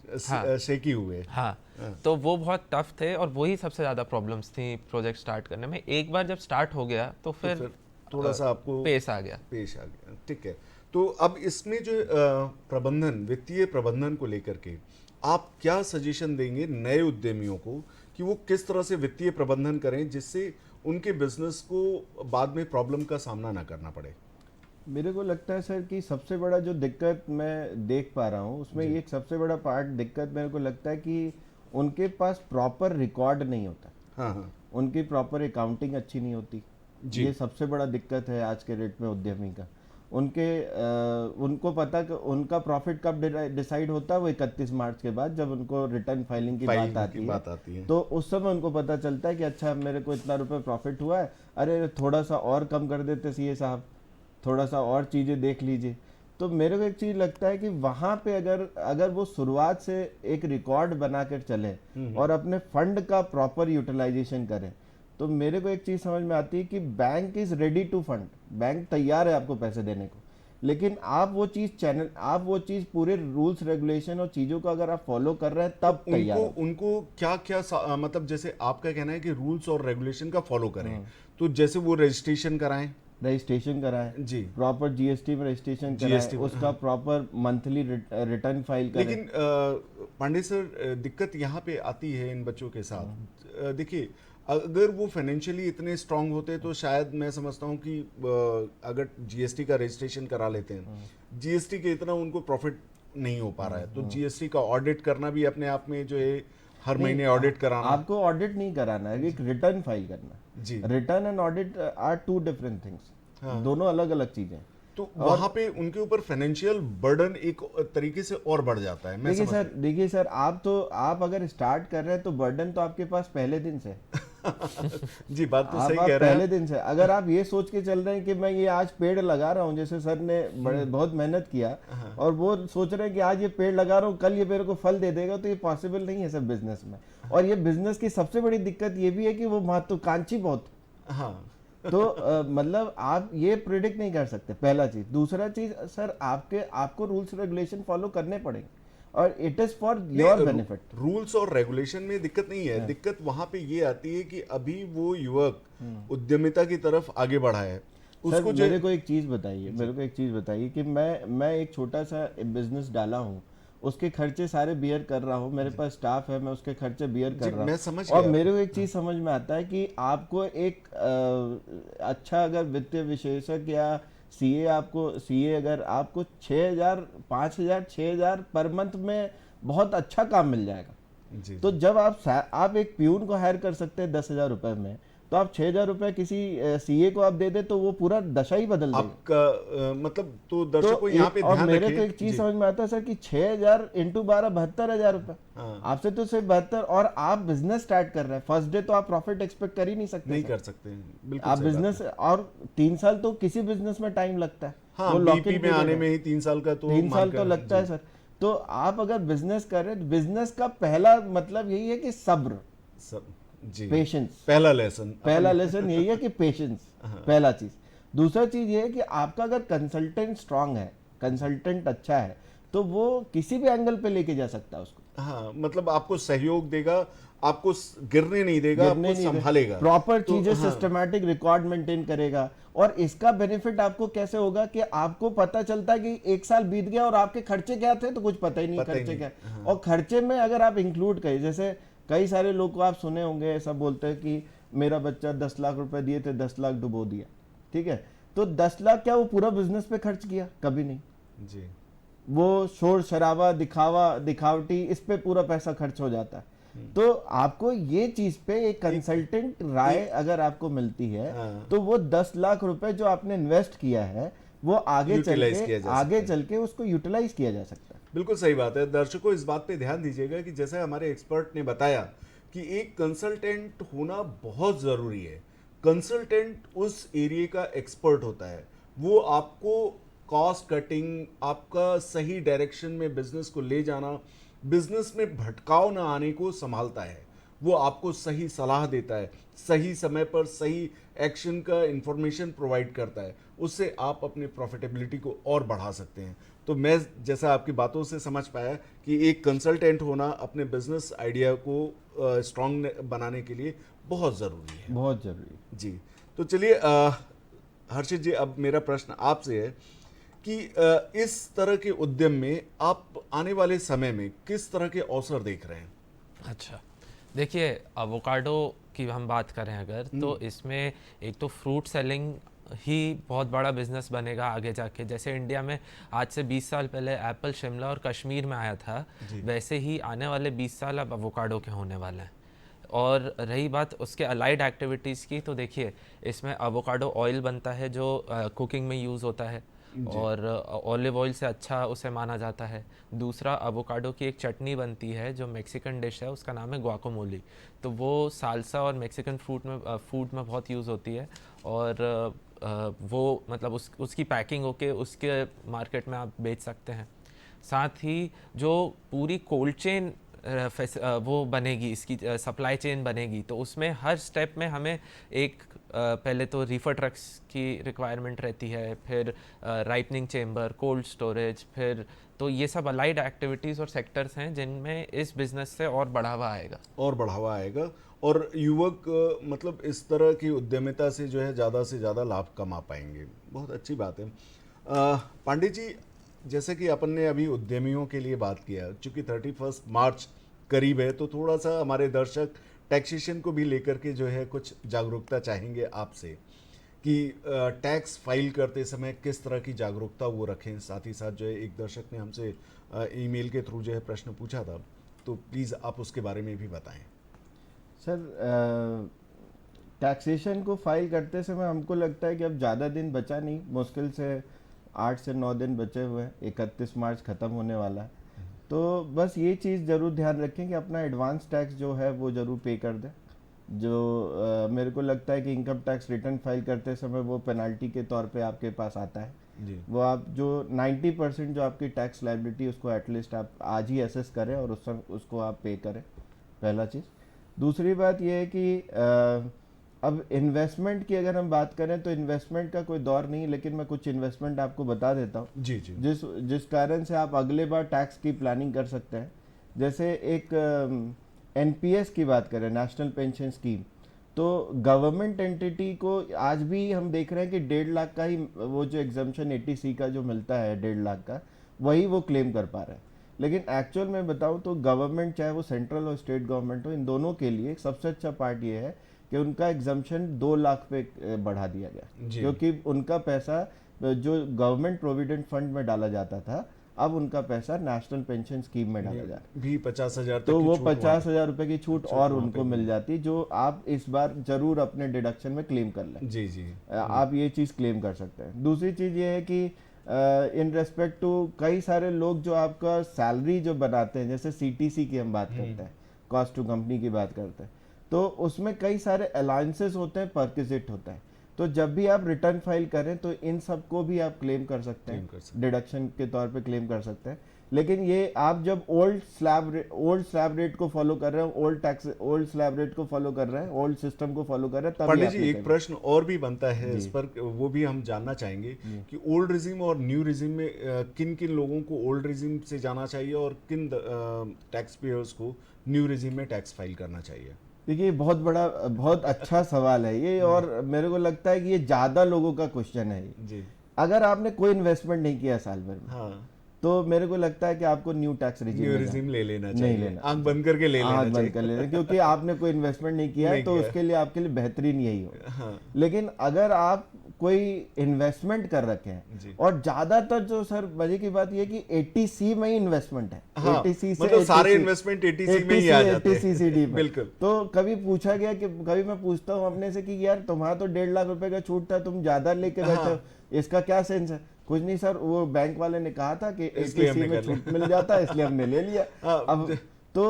शेकी हुए। हाँ, तो वो बहुत टफ थे और वही सबसे ज़्यादा प्रॉब्लम्स थी प्रोजेक्ट स्टार्ट करने में। एक बार जब स्टार्ट हो गया तो फिर थोड़ा सा आपको पेश आ गया। ठीक है। तो अब इसमें जो प्रबंधन, वित्तीय प्रबंधन को लेकर के आप क्या सजेशन देंगे नए उद्यमियों को कि वो किस तरह से वित्तीय प्रबंधन करें जिससे उनके बिजनेस को बाद में प्रॉब्लम का सामना ना करना पड़े? मेरे को लगता है सर कि सबसे बड़ा जो दिक्कत मैं देख पा रहा हूँ उसमें एक सबसे बड़ा पार्ट दिक्कत मेरे को लगता है कि उनके पास प्रॉपर रिकॉर्ड नहीं होता। हाँ हाँ, उनकी प्रॉपर अकाउंटिंग अच्छी नहीं होती। ये सबसे बड़ा दिक्कत है आज के रेट में उद्यमी का। उनको पता कि उनका प्रॉफिट कब डिसाइड होता है, वो 31 मार्च के बाद जब उनको रिटर्न फाइलिंग की बात आती है तो उस समय उनको पता चलता है कि अच्छा मेरे को इतना रुपए प्रॉफिट हुआ है, अरे थोड़ा सा और कम कर देते सीए साहब, थोड़ा सा और चीज़ें देख लीजिए। तो मेरे को एक चीज़ लगता है कि वहाँ पे अगर वो शुरुआत से एक रिकॉर्ड बना कर चले और अपने फंड का प्रॉपर यूटिलाइजेशन करें तो मेरे को एक चीज़ समझ में आती है कि bank is ready to fund, bank तैयार है आपको पैसे देने को, लेकिन आप वो चीज़ पूरे रूल्स रेगुलेशन और चीज़ों को अगर आप फॉलो कर रहे हैं तब तैयार उनको क्या क्या मतलब जैसे आपका कहना है कि रूल्स और रेगुलेशन का फॉलो करें, तो जैसे वो रजिस्ट्रेशन कराएं जी, प्रॉपर जीएसटी में रजिस्ट्रेशन कराएं, उसका प्रॉपर मंथली रिटर्न फाइल करें। लेकिन पांडे सर दिक्कत यहाँ पे आती है इन बच्चों के साथ। देखिए अगर वो फाइनेंशियली इतने स्ट्रांग होते तो शायद मैं समझता हूँ कि अगर जीएसटी का रजिस्ट्रेशन करा लेते हैं, जीएसटी के इतना उनको प्रॉफिट नहीं हो पा रहा है तो जीएसटी का ऑडिट करना भी अपने आप में जो है हर महीने ऑडिट कराना। आपको ऑडिट नहीं कराना है, एक रिटर्न फाइल करना जी। Return and audit are two different things, दोनों अलग अलग चीजें। तो वहां पे उनके ऊपर फाइनेंशियल बर्डन एक तरीके से और बढ़ जाता है। देखिए सर आप अगर स्टार्ट कर रहे हैं तो बर्डन तो आपके पास पहले दिन से जी, बात तो सही कह रहे हैं पहले दिन से। अगर आप ये सोच के चल रहे हैं कि मैं ये आज पेड़ लगा रहा हूँ, जैसे सर ने बहुत मेहनत किया और वो सोच रहे हैं कि आज ये पेड़ लगा रहा हूँ कल ये मेरे को फल दे देगा, तो ये पॉसिबल नहीं है सर बिजनेस में। और ये बिजनेस की सबसे बड़ी दिक्कत ये भी है कि वो महत्वाकांक्षी बहुत। हाँ तो मतलब आप ये प्रिडिक्ट नहीं कर सकते, पहला चीज। दूसरा चीज सर आपको रूल्स रेगुलेशन फॉलो करने पड़ेंगे और it is for your benefit. Rules और रेगुलेशन में दिक्कत नहीं है, दिक्कत वहां पे ये आती है कि अभी वो युवक उद्यमिता की तरफ आगे बढ़ा है उसको। मेरे को एक चीज बताइए कि मैं एक छोटा सा बिजनेस डाला हूँ, उसके खर्चे सारे बियर कर रहा हूँ, मेरे पास स्टाफ है, मैं उसके खर्चे बियर कर रहा हूँ। और मेरे को एक चीज समझ में आता है कि आपको एक अच्छा अगर वित्तीय विशेषज्ञ या सीए अगर आपको 6,000 5,000 6,000 पर मंथ में बहुत अच्छा काम मिल जाएगा जी। तो जब आप एक प्यून को हायर कर सकते हैं 10,000 रुपए में, तो आप 6,000 रुपए किसी सीए को आप दे दे तो वो पूरा दशा ही बदल देगा आपका। मतलब तो दर्शकों यहाँ पे ध्यान रखें। मेरे को एक चीज समझ में आता है सर कि 6,000 इंटू 12 72,000 रुपए आपसे तो सिर्फ 72, और आप बिजनेस स्टार्ट कर रहे हैं, फर्स्ट डे तो आप प्रॉफिट एक्सपेक्ट कर ही नहीं सकते। नहीं कर सकते बिल्कुल आप बिजनेस, और 3 साल तो किसी बिजनेस में टाइम लगता है। हाँ, वो बीपी में आने में ही 3 साल का तो 3 साल तो लगता है सर। तो आप अगर बिजनेस कर रहे हैं, बिजनेस का पहला मतलब यही है कि सब्र जी, पेशेंस। पहला लेसन यही है कि पेशेंस पहला चीज। दूसरा चीज ये है कि आपका अगर कंसल्टेंट स्ट्रांग है, कंसल्टेंट अच्छा है, तो वो किसी भी एंगल पे लेके जा सकता है उसको। हाँ, मतलब आपको सहयोग देगा, आपको गिरने नहीं देगा, आपको संभालेगा, प्रॉपर चीजें सिस्टमैटिक रिकॉर्ड मेंटेन करेगा। और इसका बेनिफिट आपको कैसे होगा कि आपको पता चलता है कि 1 साल बीत गया और आपके खर्चे क्या थे तो कुछ पता ही नहीं खर्चे क्या। और खर्चे में अगर आप इंक्लूड करें, जैसे कई सारे लोग को आप सुने होंगे ऐसा बोलते हैं कि मेरा बच्चा 10 लाख रुपए दिए थे, 10 लाख डुबो दिया। ठीक है, तो 10 लाख क्या वो पूरा बिजनेस पे खर्च किया? कभी नहीं जी। वो शोर शराबा दिखावटी इस पे पूरा पैसा खर्च हो जाता है। तो आपको ये चीज पे एक कंसल्टेंट राय अगर आपको मिलती है तो वो 10 लाख रुपए जो आपने इन्वेस्ट किया है वो आगे चल के उसको यूटिलाइज किया जा सकता है। बिल्कुल सही बात है। दर्शकों इस बात पे ध्यान दीजिएगा कि जैसे हमारे एक्सपर्ट ने बताया कि एक कंसल्टेंट होना बहुत ज़रूरी है। कंसल्टेंट उस एरिया का एक्सपर्ट होता है, वो आपको कॉस्ट कटिंग, आपका सही डायरेक्शन में बिजनेस को ले जाना, बिजनेस में भटकाव ना आने को संभालता है। वो आपको सही सलाह देता है, सही समय पर सही एक्शन का इंफॉर्मेशन प्रोवाइड करता है, उससे आप अपनी प्रॉफिटेबिलिटी को और बढ़ा सकते हैं। तो मैं जैसा आपकी बातों से समझ पाया कि एक कंसल्टेंट होना अपने बिजनेस आइडिया को स्ट्रांग बनाने के लिए बहुत ज़रूरी है। बहुत जरूरी। जी, तो चलिए हर्षित जी, अब मेरा प्रश्न आपसे है कि इस तरह के उद्यम में आप आने वाले समय में किस तरह के अवसर देख रहे हैं? अच्छा, देखिए एवोकाडो की हम बात करें अगर, तो इसमें एक तो फ्रूट सेलिंग ही बहुत बड़ा बिजनेस बनेगा आगे जाके। जैसे इंडिया में आज से 20 साल पहले एप्पल शिमला और कश्मीर में आया था, वैसे ही आने वाले 20 साल अब एवोकाडो के होने वाले हैं। और रही बात उसके अलाइड एक्टिविटीज़ की, तो देखिए इसमें एवोकाडो ऑयल बनता है जो कुकिंग में यूज़ होता है और ऑलिव ऑयल से अच्छा उसे माना जाता है। दूसरा, एवोकाडो की एक चटनी बनती है जो मेक्सिकन डिश है, उसका नाम है गुआकामोली। तो वो साल्सा और मेक्सिकन फूड में बहुत यूज़ होती है और वो मतलब उसकी पैकिंग होके उसके मार्केट में आप बेच सकते हैं। साथ ही जो पूरी कोल्ड चेन वो बनेगी, इसकी सप्लाई चेन बनेगी, तो उसमें हर स्टेप में हमें एक पहले तो रीफर ट्रक्स की रिक्वायरमेंट रहती है, फिर राइपनिंग चेम्बर, कोल्ड स्टोरेज, फिर तो ये सब अलाइड एक्टिविटीज़ और सेक्टर्स हैं जिनमें इस बिज़नेस से और बढ़ावा आएगा और युवक मतलब इस तरह की उद्यमिता से जो है ज़्यादा से ज़्यादा लाभ कमा पाएंगे। बहुत अच्छी बात है। पांडे जी, जैसे कि अपन ने अभी उद्यमियों के लिए बात किया, चूँकि 31 मार्च करीब है, तो थोड़ा सा हमारे दर्शक टैक्सेशन को भी लेकर के जो है कुछ जागरूकता चाहेंगे आपसे कि टैक्स फाइल करते समय किस तरह की जागरूकता वो रखें। साथ ही साथ जो है एक दर्शक ने हमसे ईमेल के थ्रू जो है प्रश्न पूछा था, तो प्लीज़ आप उसके बारे में भी बताएं। सर, टैक्सेशन को फाइल करते समय हमको लगता है कि अब ज़्यादा दिन बचा नहीं, मुश्किल से 8 से 9 दिन बचे हुए हैं, 31 मार्च ख़त्म होने वाला है। तो बस ये चीज़ ज़रूर ध्यान रखें कि अपना एडवांस टैक्स जो है वो ज़रूर पे कर दें। जो मेरे को लगता है कि इनकम टैक्स रिटर्न फाइल करते समय वो पेनल्टी के तौर पे आपके पास आता है जी। वो आप जो 90% जो आपकी टैक्स लायबिलिटी उसको एटलीस्ट आप आज ही असेस करें और उसको आप पे करें, पहला चीज़। दूसरी बात ये है कि अब इन्वेस्टमेंट की अगर हम बात करें तो इन्वेस्टमेंट का कोई दौर नहीं, लेकिन मैं कुछ इन्वेस्टमेंट आपको बता देता हूँ जी जी। जिस कारण से आप अगले बार टैक्स की प्लानिंग कर सकते हैं। जैसे एक एनपीएस की बात करें, नेशनल पेंशन स्कीम, तो गवर्नमेंट एंटिटी को आज भी हम देख रहे हैं कि 1.5 लाख का ही वो जो एग्जम्पशन 80C का जो मिलता है 1.5 लाख का, वही वो क्लेम कर पा रहे हैं। लेकिन एक्चुअल में बताऊं तो गवर्नमेंट, चाहे वो सेंट्रल और स्टेट गवर्नमेंट हो, इन दोनों के लिए सबसे अच्छा पार्ट ये है कि उनका एग्जम्पशन 2 लाख पे बढ़ा दिया गया, क्योंकि उनका पैसा जो गवर्नमेंट प्रोविडेंट फंड में डाला जाता था, अब उनका पैसा नेशनल पेंशन स्कीम में डाला जाए भी 50,000 तो वो 50,000 रुपए की छूट और उनको मिल जाती, जो आप इस बार जरूर अपने डिडक्शन में क्लेम कर लें। जी जी, आप ये चीज क्लेम कर सकते हैं। दूसरी चीज ये है कि इन रेस्पेक्ट टू कई सारे लोग जो आपका सैलरी जो बनाते हैं, जैसे सीटीसी की हम बात करते हैं, कॉस्ट टू कंपनी की बात करते हैं, तो उसमें कई सारे अलाउंसेस होते हैं, परक्विजिट होता है। तो जब भी आप रिटर्न फाइल करें तो इन सब को भी आप क्लेम कर सकते हैं, डिडक्शन के तौर पे क्लेम कर सकते हैं। लेकिन ये आप जब ओल्ड स्लैब रेट को फॉलो कर रहे हैं, ओल्ड स्लैब रेट को फॉलो कर रहे हैं, ओल्ड सिस्टम को फॉलो कर रहे हैं, तब पंडित जी एक प्रश्न और भी बनता है इस पर, वो भी हम जानना चाहेंगे कि ओल्ड रिजिम और न्यू रिजिम में किन किन लोगों को ओल्ड रिजिम से जाना चाहिए और किन टैक्स पेयर्स को न्यू रिजिम में टैक्स फाइल करना चाहिए। देखिए बहुत अच्छा सवाल है ये, और मेरे को लगता है कि ये ज्यादा लोगों का क्वेश्चन है जी। अगर आपने कोई इन्वेस्टमेंट नहीं किया साल भर में, हाँ, तो मेरे को लगता है कि आपको न्यू टैक्स रिजिम ले लेना चाहिए, नहीं लेना, आंख बंद करके ले लेना चाहिए, बंद कर लेना, क्योंकि आपने कोई इन्वेस्टमेंट नहीं किया है, तो उसके लिए आपके लिए बेहतरीन यही हो। हाँ। लेकिन अगर आप कोई इन्वेस्टमेंट कर रखे हैं, और ज्यादातर जो सर मजे की बात ये कि 80C में ही इन्वेस्टमेंट है, हाँ, 80C से मतलब सारे इन्वेस्टमेंट 80C में ही आ जाते हैं, 80CCD में। बिल्कुल। तो कभी पूछा गया कि कभी मैं पूछता हूँ अपने से कि यार तुम्हारा तो 1.5 लाख रुपए का छूट था, तुम ज्यादा लेके बैठे हो, इसका क्या सेंस है? कुछ नहीं सर, वो बैंक वाले ने कहा था कि 80C में छूट मिल जाता है, इसलिए हमने ले लिया। अब तो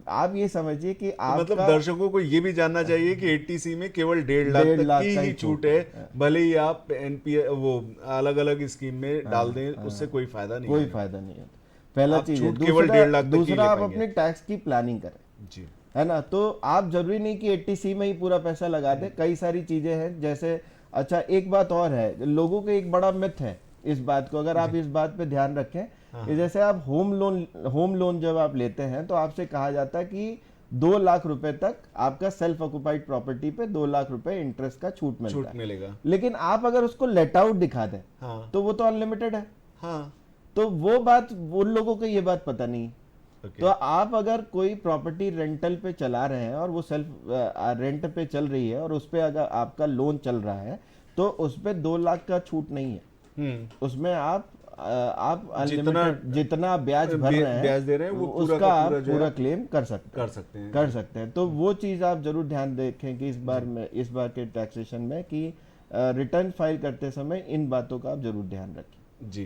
आप ये समझिए कि तो मतलब आपका दर्शकों को ये भी जानना चाहिए कि 80C में केवल 1.5 लाख 1.5 तक लाख की का ही ही छूट छूट है, भले ही आप एनपीए वो अलग अलग स्कीम में डाल दें, उससे कोई फायदा नहीं कोई है। फायदा नहीं होता। पहला आप चीज है। छूट केवल 1.5 लाख तक की दूसरा ले आप पाएंगे। अपने टैक्स की प्लानिंग करें, जी है ना। तो आप जरूरी नहीं कि 80C में ही पूरा पैसा लगा दें, कई सारी चीजें हैं जैसे। अच्छा, एक बात और है, लोगों के एक बड़ा मिथ है इस बात को, अगर आप इस बात पे ध्यान रखें कि जैसे आप होम लोन जब आप लेते हैं तो आपसे कहा जाता है कि 2 लाख रुपए तक आपका सेल्फ ऑक्युपाइड प्रॉपर्टी पे 2 लाख रुपए इंटरेस्ट का छूट मिलता छूट है। मिलेगा। लेकिन आप अगर उसको लेट आउट दिखा दें हाँ तो वो तो अनलिमिटेड है। हाँ तो वो बात, उन लोगों को ये बात पता नहीं। ओके तो आप अगर कोई प्रॉपर्टी रेंटल पे चला रहे हैं और वो सेल्फ रेंट पे चल रही है और उस पे अगर आपका लोन चल रहा है तो उस पे 2 लाख का छूट नहीं है। उसमें आप अनलिमिटेड जितना ब्याज भर रहे हैं, ब्याज दे रहे हैं वो पूरा उसका का आप पूरा जो है पूरा क्लेम कर सकते हैं। कर सकते हैं। तो वो चीज आप जरूर ध्यान रखें कि इस बार के टैक्सेशन में कि रिटर्न फाइल करते समय इन बातों का आप जरूर ध्यान रखें। जी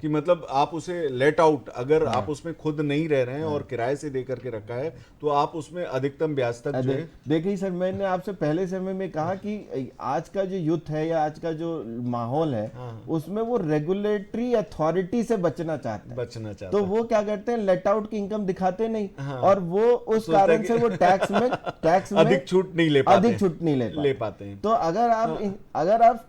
कि मतलब आप उसे लेट आउट, अगर आप उसमें खुद नहीं रह रहे हैं और किराए से दे करके रखा है तो आप उसमें अधिकतम ब्याज तक जो है। देखिए सर, मैंने आपसे पहले समय में कहा कि आज का जो युद्ध है या आज का जो माहौल है उसमें वो रेगुलेटरी अथॉरिटी से बचना चाहते हैं। तो वो क्या करते हैं, लेट आउट की इनकम दिखाते नहीं, और वो उस कारण से वो टैक्स में अधिक छूट नहीं ले पाते हैं। तो अगर आप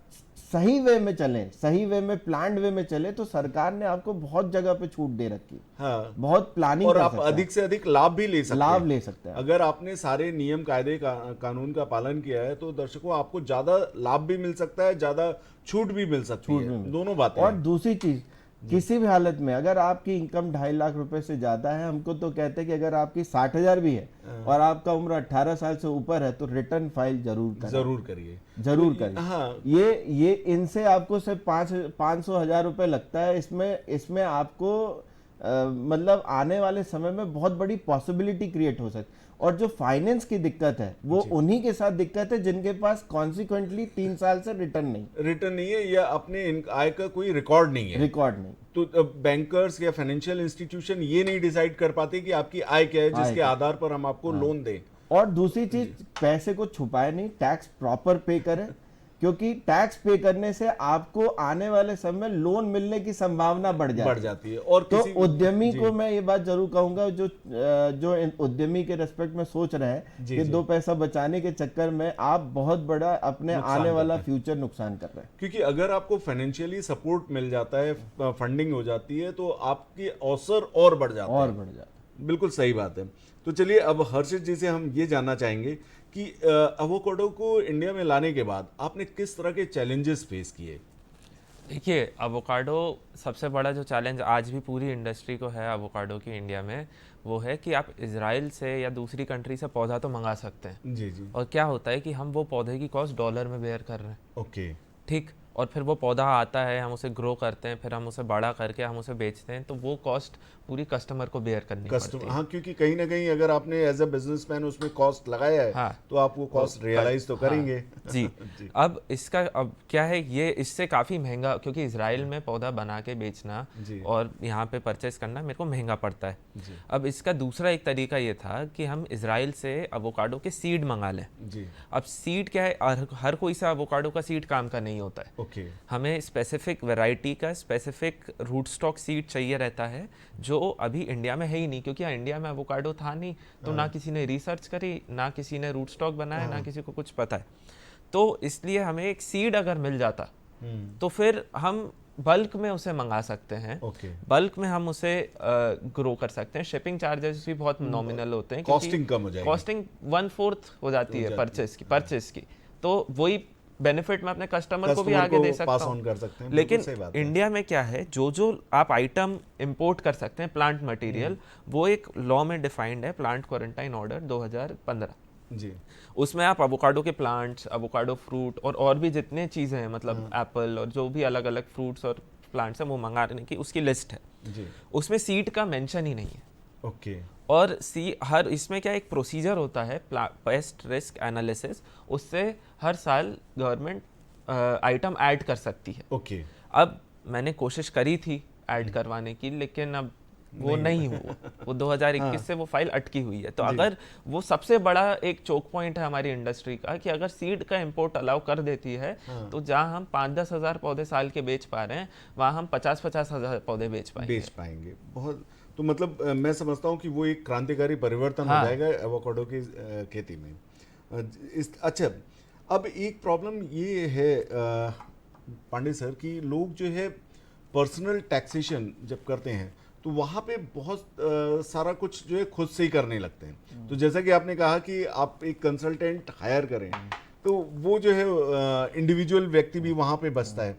सही वे में चलें, सही वे में प्लान्ड वे में चले तो सरकार ने आपको बहुत जगह पे छूट दे रखी। हाँ, बहुत प्लानिंग और कर आप सकते हैं, अधिक से अधिक लाभ भी ले सकते हैं। अगर अगर आपने सारे नियम कायदे कानून का पालन किया है तो दर्शकों आपको ज्यादा लाभ भी मिल सकता है, ज्यादा छूट भी मिल सकती है, दोनों बातें और हैं। दूसरी चीज, किसी भी हालत में अगर आपकी इनकम 2.5 लाख रुपए से ज्यादा है, हमको तो कहते हैं कि अगर आपकी 60,000 भी है और आपका उम्र 18 साल से ऊपर है तो रिटर्न फाइल जरूर करिए। हाँ ये इनसे आपको सिर्फ 500,000 रुपए लगता है। इसमें आपको मतलब आने वाले समय में बहुत बड़ी पॉसिबिलिटी क्रिएट हो सकती है। और जो फाइनेंस की दिक्कत है वो उन्हीं के साथ दिक्कत है जिनके पास कॉन्सिक्वेंटली 3 साल से रिटर्न नहीं है या अपने आय का कोई रिकॉर्ड नहीं है। तो बैंकर्स या फाइनेंशियल इंस्टीट्यूशन ये नहीं डिसाइड कर पाते कि आपकी आय क्या है जिसके आधार पर हम आपको लोन दें। और दूसरी चीज, पैसे को छुपाए नहीं, टैक्स प्रॉपर पे करें, क्योंकि टैक्स पे करने से आपको आने वाले समय में लोन मिलने की संभावना बढ़ जाती है। और तो उद्यमी को मैं ये बात जरूर कहूंगा, जो उद्यमी के रेस्पेक्ट में सोच रहे हैं कि 2 पैसा बचाने के चक्कर में आप बहुत बड़ा अपने आने वाला फ्यूचर नुकसान कर रहे हैं। क्योंकि अगर आपको फाइनेंशियली सपोर्ट मिल जाता है, फंडिंग हो जाती है, तो आपकी अवसर और बढ़ जाता है। बिल्कुल सही बात है। तो चलिए अब हर्षित जी से हम ये जानना चाहेंगे कि एवोकाडो को इंडिया में लाने के बाद आपने किस तरह के चैलेंजेस फेस किए? देखिए, एवोकाडो सबसे बड़ा जो चैलेंज आज भी पूरी इंडस्ट्री को है एवोकाडो की इंडिया में, वो है कि आप इजराइल से या दूसरी कंट्री से पौधा तो मंगा सकते हैं। जी जी। और क्या होता है कि हम वो पौधे की कॉस्ट डॉलर में बेयर कर रहे हैं। ओके। ठीक। और फिर वो पौधा आता है, हम उसे ग्रो करते हैं, फिर हम उसे बड़ा करके हम उसे बेचते हैं, तो वो कॉस्ट पूरी कस्टमर को बेयर करनी पड़ती है। हाँ, क्योंकि कहीं ना कहीं अगर आपने एज अ बिजनेसमैन उसमें कॉस्ट लगाया है, हाँ, तो आप वो कॉस्ट रियलाइज तो करेंगे। हाँ, जी। अब क्या है, ये इससे काफ़ी महंगा, क्योंकि इजराइल में पौधा बना के बेचना और यहाँ पे परचेस करना मेरे को महंगा पड़ता है। अब इसका दूसरा एक तरीका ये था कि हम इजराइल से एवोकाडो के सीड मंगा लें। अब सीड क्या है, हर कोई सा एवोकाडो का सीड काम का नहीं होता है। हमें स्पेसिफिक वैरायटी का स्पेसिफिक रूट स्टॉक सीड चाहिए रहता है, जो अभी इंडिया में है ही नहीं, क्योंकि इंडिया में एवोकाडो था नहीं, तो ना किसी ने रिसर्च करी, ना किसी ने रूट स्टॉक बनाया, ना किसी को कुछ पता है। तो इसलिए हमें एक सीड अगर मिल जाता तो फिर हम बल्क में उसे मंगा सकते हैं। बल्क में हम उसे ग्रो कर सकते हैं। शिपिंग चार्जेस भी बहुत नॉमिनल होते हैं, कॉस्टिंग कम हो जाएगी, कॉस्टिंग 1/4 हो जाती है परचेस की। तो वही बेनिफिट मैं अपने कस्टमर को भी आगे दे सकता हूँ। लेकिन इंडिया में क्या है, जो आप आइटम इंपोर्ट कर सकते हैं, प्लांट मटेरियल, वो एक लॉ में डिफाइंड है, प्लांट क्वारंटाइन ऑर्डर 2015 जी। उसमें आप एवोकाडो के प्लांट्स, एवोकाडो फ्रूट और भी जितने चीज़ें हैं, मतलब एप्पल और जो भी अलग अलग फ्रूट्स और प्लांट्स हैं, वो मंगाने की उसकी लिस्ट है जी। उसमें सीड का मेंशन ही नहीं है। और हर इसमें क्या एक प्रोसीजर होता है, पेस्ट रिस्क एनालिसिस, उससे हर साल गवर्नमेंट आइटम ऐड कर सकती है। अब मैंने कोशिश करी थी ऐड करवाने की, लेकिन अब वो नहीं हुआ, वो 2021 से वो फाइल अटकी हुई है। तो अगर वो सबसे बड़ा एक चोक पॉइंट है हमारी इंडस्ट्री का कि अगर सीड का इंपोर्ट अलाउ कर देती है तो जहां हम 5-10 हज़ार पौधे साल के बेच पा रहे हैं वहां हम 50-50 हज़ार पौधे बेच पाएंगे। बहुत। तो मतलब मैं समझता हूँ कि वो एक क्रांतिकारी परिवर्तन हो जाएगा एवोकाडो की खेती में। अच्छा, अब एक प्रॉब्लम ये है पांडे सर कि लोग जो है पर्सनल टैक्सेशन जब करते हैं तो वहाँ पे बहुत सारा कुछ जो है खुद से ही करने लगते हैं। तो जैसा कि आपने कहा कि आप एक कंसल्टेंट हायर करें तो वो जो है इंडिविजुअल व्यक्ति भी वहाँ पे बचता है,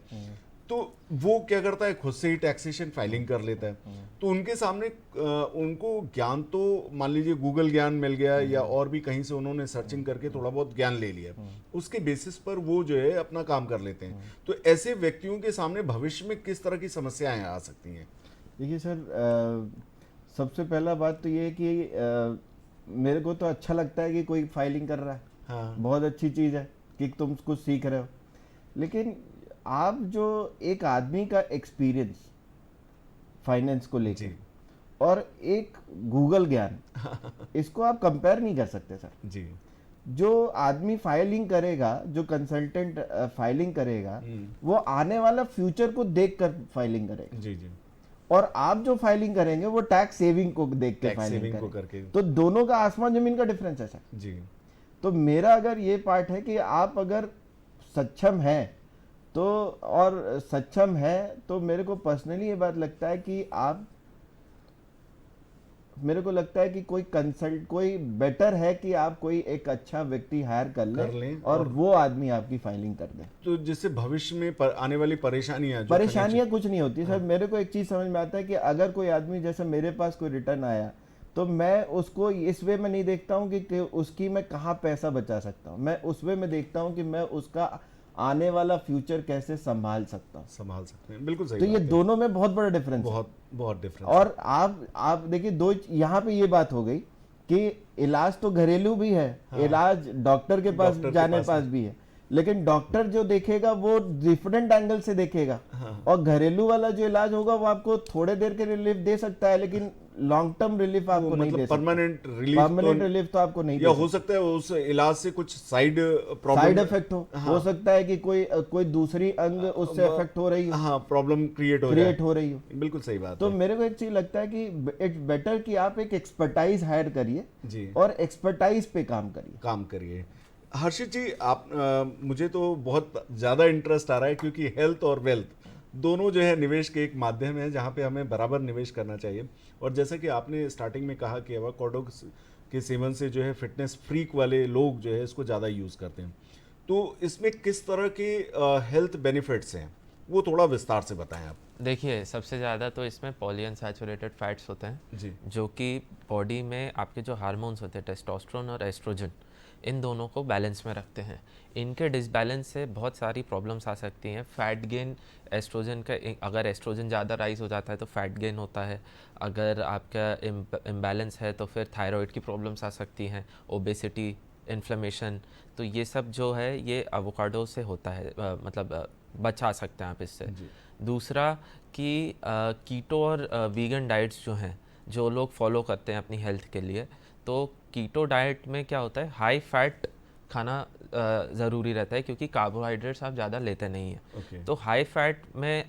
तो वो क्या करता है खुद से ही टैक्सेशन फाइलिंग कर लेता है। तो उनके सामने उनको ज्ञान तो मान लीजिए गूगल ज्ञान मिल गया या और भी कहीं से उन्होंने सर्चिंग करके थोड़ा बहुत ज्ञान ले लिया, उसके बेसिस पर वो जो है अपना काम कर लेते हैं। तो ऐसे व्यक्तियों के सामने भविष्य में किस तरह की समस्याएं आ सकती हैं? देखिए सर, सबसे पहला बात तो ये है कि मेरे को तो अच्छा लगता है कि कोई फाइलिंग कर रहा है। हाँ। बहुत अच्छी चीज़ है कि तुम कुछ सीख रहे हो, लेकिन आप जो एक आदमी का एक्सपीरियंस फाइनेंस को लेके और एक गूगल ज्ञान, इसको आप कंपेयर नहीं कर सकते सर जी। जो आदमी फाइलिंग करेगा, जो कंसल्टेंट फाइलिंग करेगा, वो आने वाला फ्यूचर को देखकर फाइलिंग करेगा। जी जी। और आप जो फाइलिंग करेंगे वो टैक्स सेविंग को देख के फाइलिंग करेंगे। तो दोनों का आसमान जमीन का डिफरेंस है सर जी। तो मेरा अगर ये पार्ट है कि आप अगर सक्षम हैं तो, और सक्षम है तो मेरे को पर्सनली ये बात लगता है कि आप, मेरे को लगता है कि कोई बेटर है कि आप कोई एक अच्छा व्यक्ति हायर कर लें और वो आदमी आपकी फाइलिंग कर दे, तो जिससे भविष्य में आने वाली परेशानियां कुछ नहीं होती सर। मेरे को एक चीज समझ में आता है कि अगर कोई आदमी, जैसे मेरे पास कोई रिटर्न आया तो मैं उसको इस वे में नहीं देखता हूँ कि उसकी मैं कहाँ पैसा बचा सकता हूँ, मैं उस वे में देखता हूँ कि मैं उसका आने वाला फ्यूचर कैसे संभाल सकते हैं। बिल्कुल सही। तो ये दोनों में बहुत बड़ा डिफरेंस है। बहुत डिफरेंस। और आप देखिए दो, यहाँ पे ये बात हो गई कि इलाज तो घरेलू भी है, इलाज डॉक्टर के पास जाने पास भी है, लेकिन डॉक्टर जो देखेगा वो डिफरेंट एंगल से देखेगा। और घरेलू वाला जो इलाज होगा वो आपको थोड़े देर के रिलीफ दे सकता है, लेकिन लॉन्ग टर्म रिलीफ आपको नहीं दे सकता। परमानेंट रिलीफ तो आपको नहीं, या हो सकता है उस इलाज से कुछ साइड इफेक्ट हो सकता है कि कोई दूसरी अंग उससे इफेक्ट हो रही हो, हाँ, प्रॉब्लम क्रिएट हो रही हो। बिल्कुल सही बात तो मेरे को एक चीज लगता है कि इट्स बेटर कि आप एक एक्सपर्टाइज हायर करिए जी और एक्सपर्टाइज पे काम करिए। हर्षित जी, आप मुझे तो बहुत ज़्यादा इंटरेस्ट आ रहा है क्योंकि हेल्थ और वेल्थ दोनों जो है निवेश के एक माध्यम है जहाँ पे हमें बराबर निवेश करना चाहिए। और जैसा कि आपने स्टार्टिंग में कहा कि एवोकाडो के सेवन से जो है फिटनेस फ्रीक वाले लोग जो है इसको ज़्यादा यूज़ करते हैं, तो इसमें किस तरह के हेल्थ बेनिफिट्स हैं वो थोड़ा विस्तार से बताएं आप। देखिए, सबसे ज़्यादा तो इसमें पॉलीअनसैचुरेटेड फैट्स होते हैं जी, जो कि बॉडी में आपके जो हार्मोन्स होते हैं टेस्टोस्टेरोन और एस्ट्रोजन, इन दोनों को बैलेंस में रखते हैं। इनके डिसबैलेंस से बहुत सारी प्रॉब्लम्स आ सकती हैं। फैट गेन, एस्ट्रोजन का, अगर एस्ट्रोजन ज़्यादा राइज हो जाता है तो फैट गेन होता है। अगर आपका इम्बैलेंस है तो फिर थायराइड की प्रॉब्लम्स आ सकती हैं, ओबेसिटी, इन्फ्लेमेशन। तो ये सब जो है ये एवोकाडो से होता है, मतलब बचा सकते हैं आप इससे। दूसरा कि कीटो और वीगन डाइट्स जो हैं, जो लोग फॉलो करते हैं अपनी हेल्थ के लिए, तो कीटो डाइट में क्या होता है, हाई फैट खाना ज़रूरी रहता है क्योंकि कार्बोहाइड्रेट्स आप ज़्यादा लेते नहीं हैं। तो हाई फैट में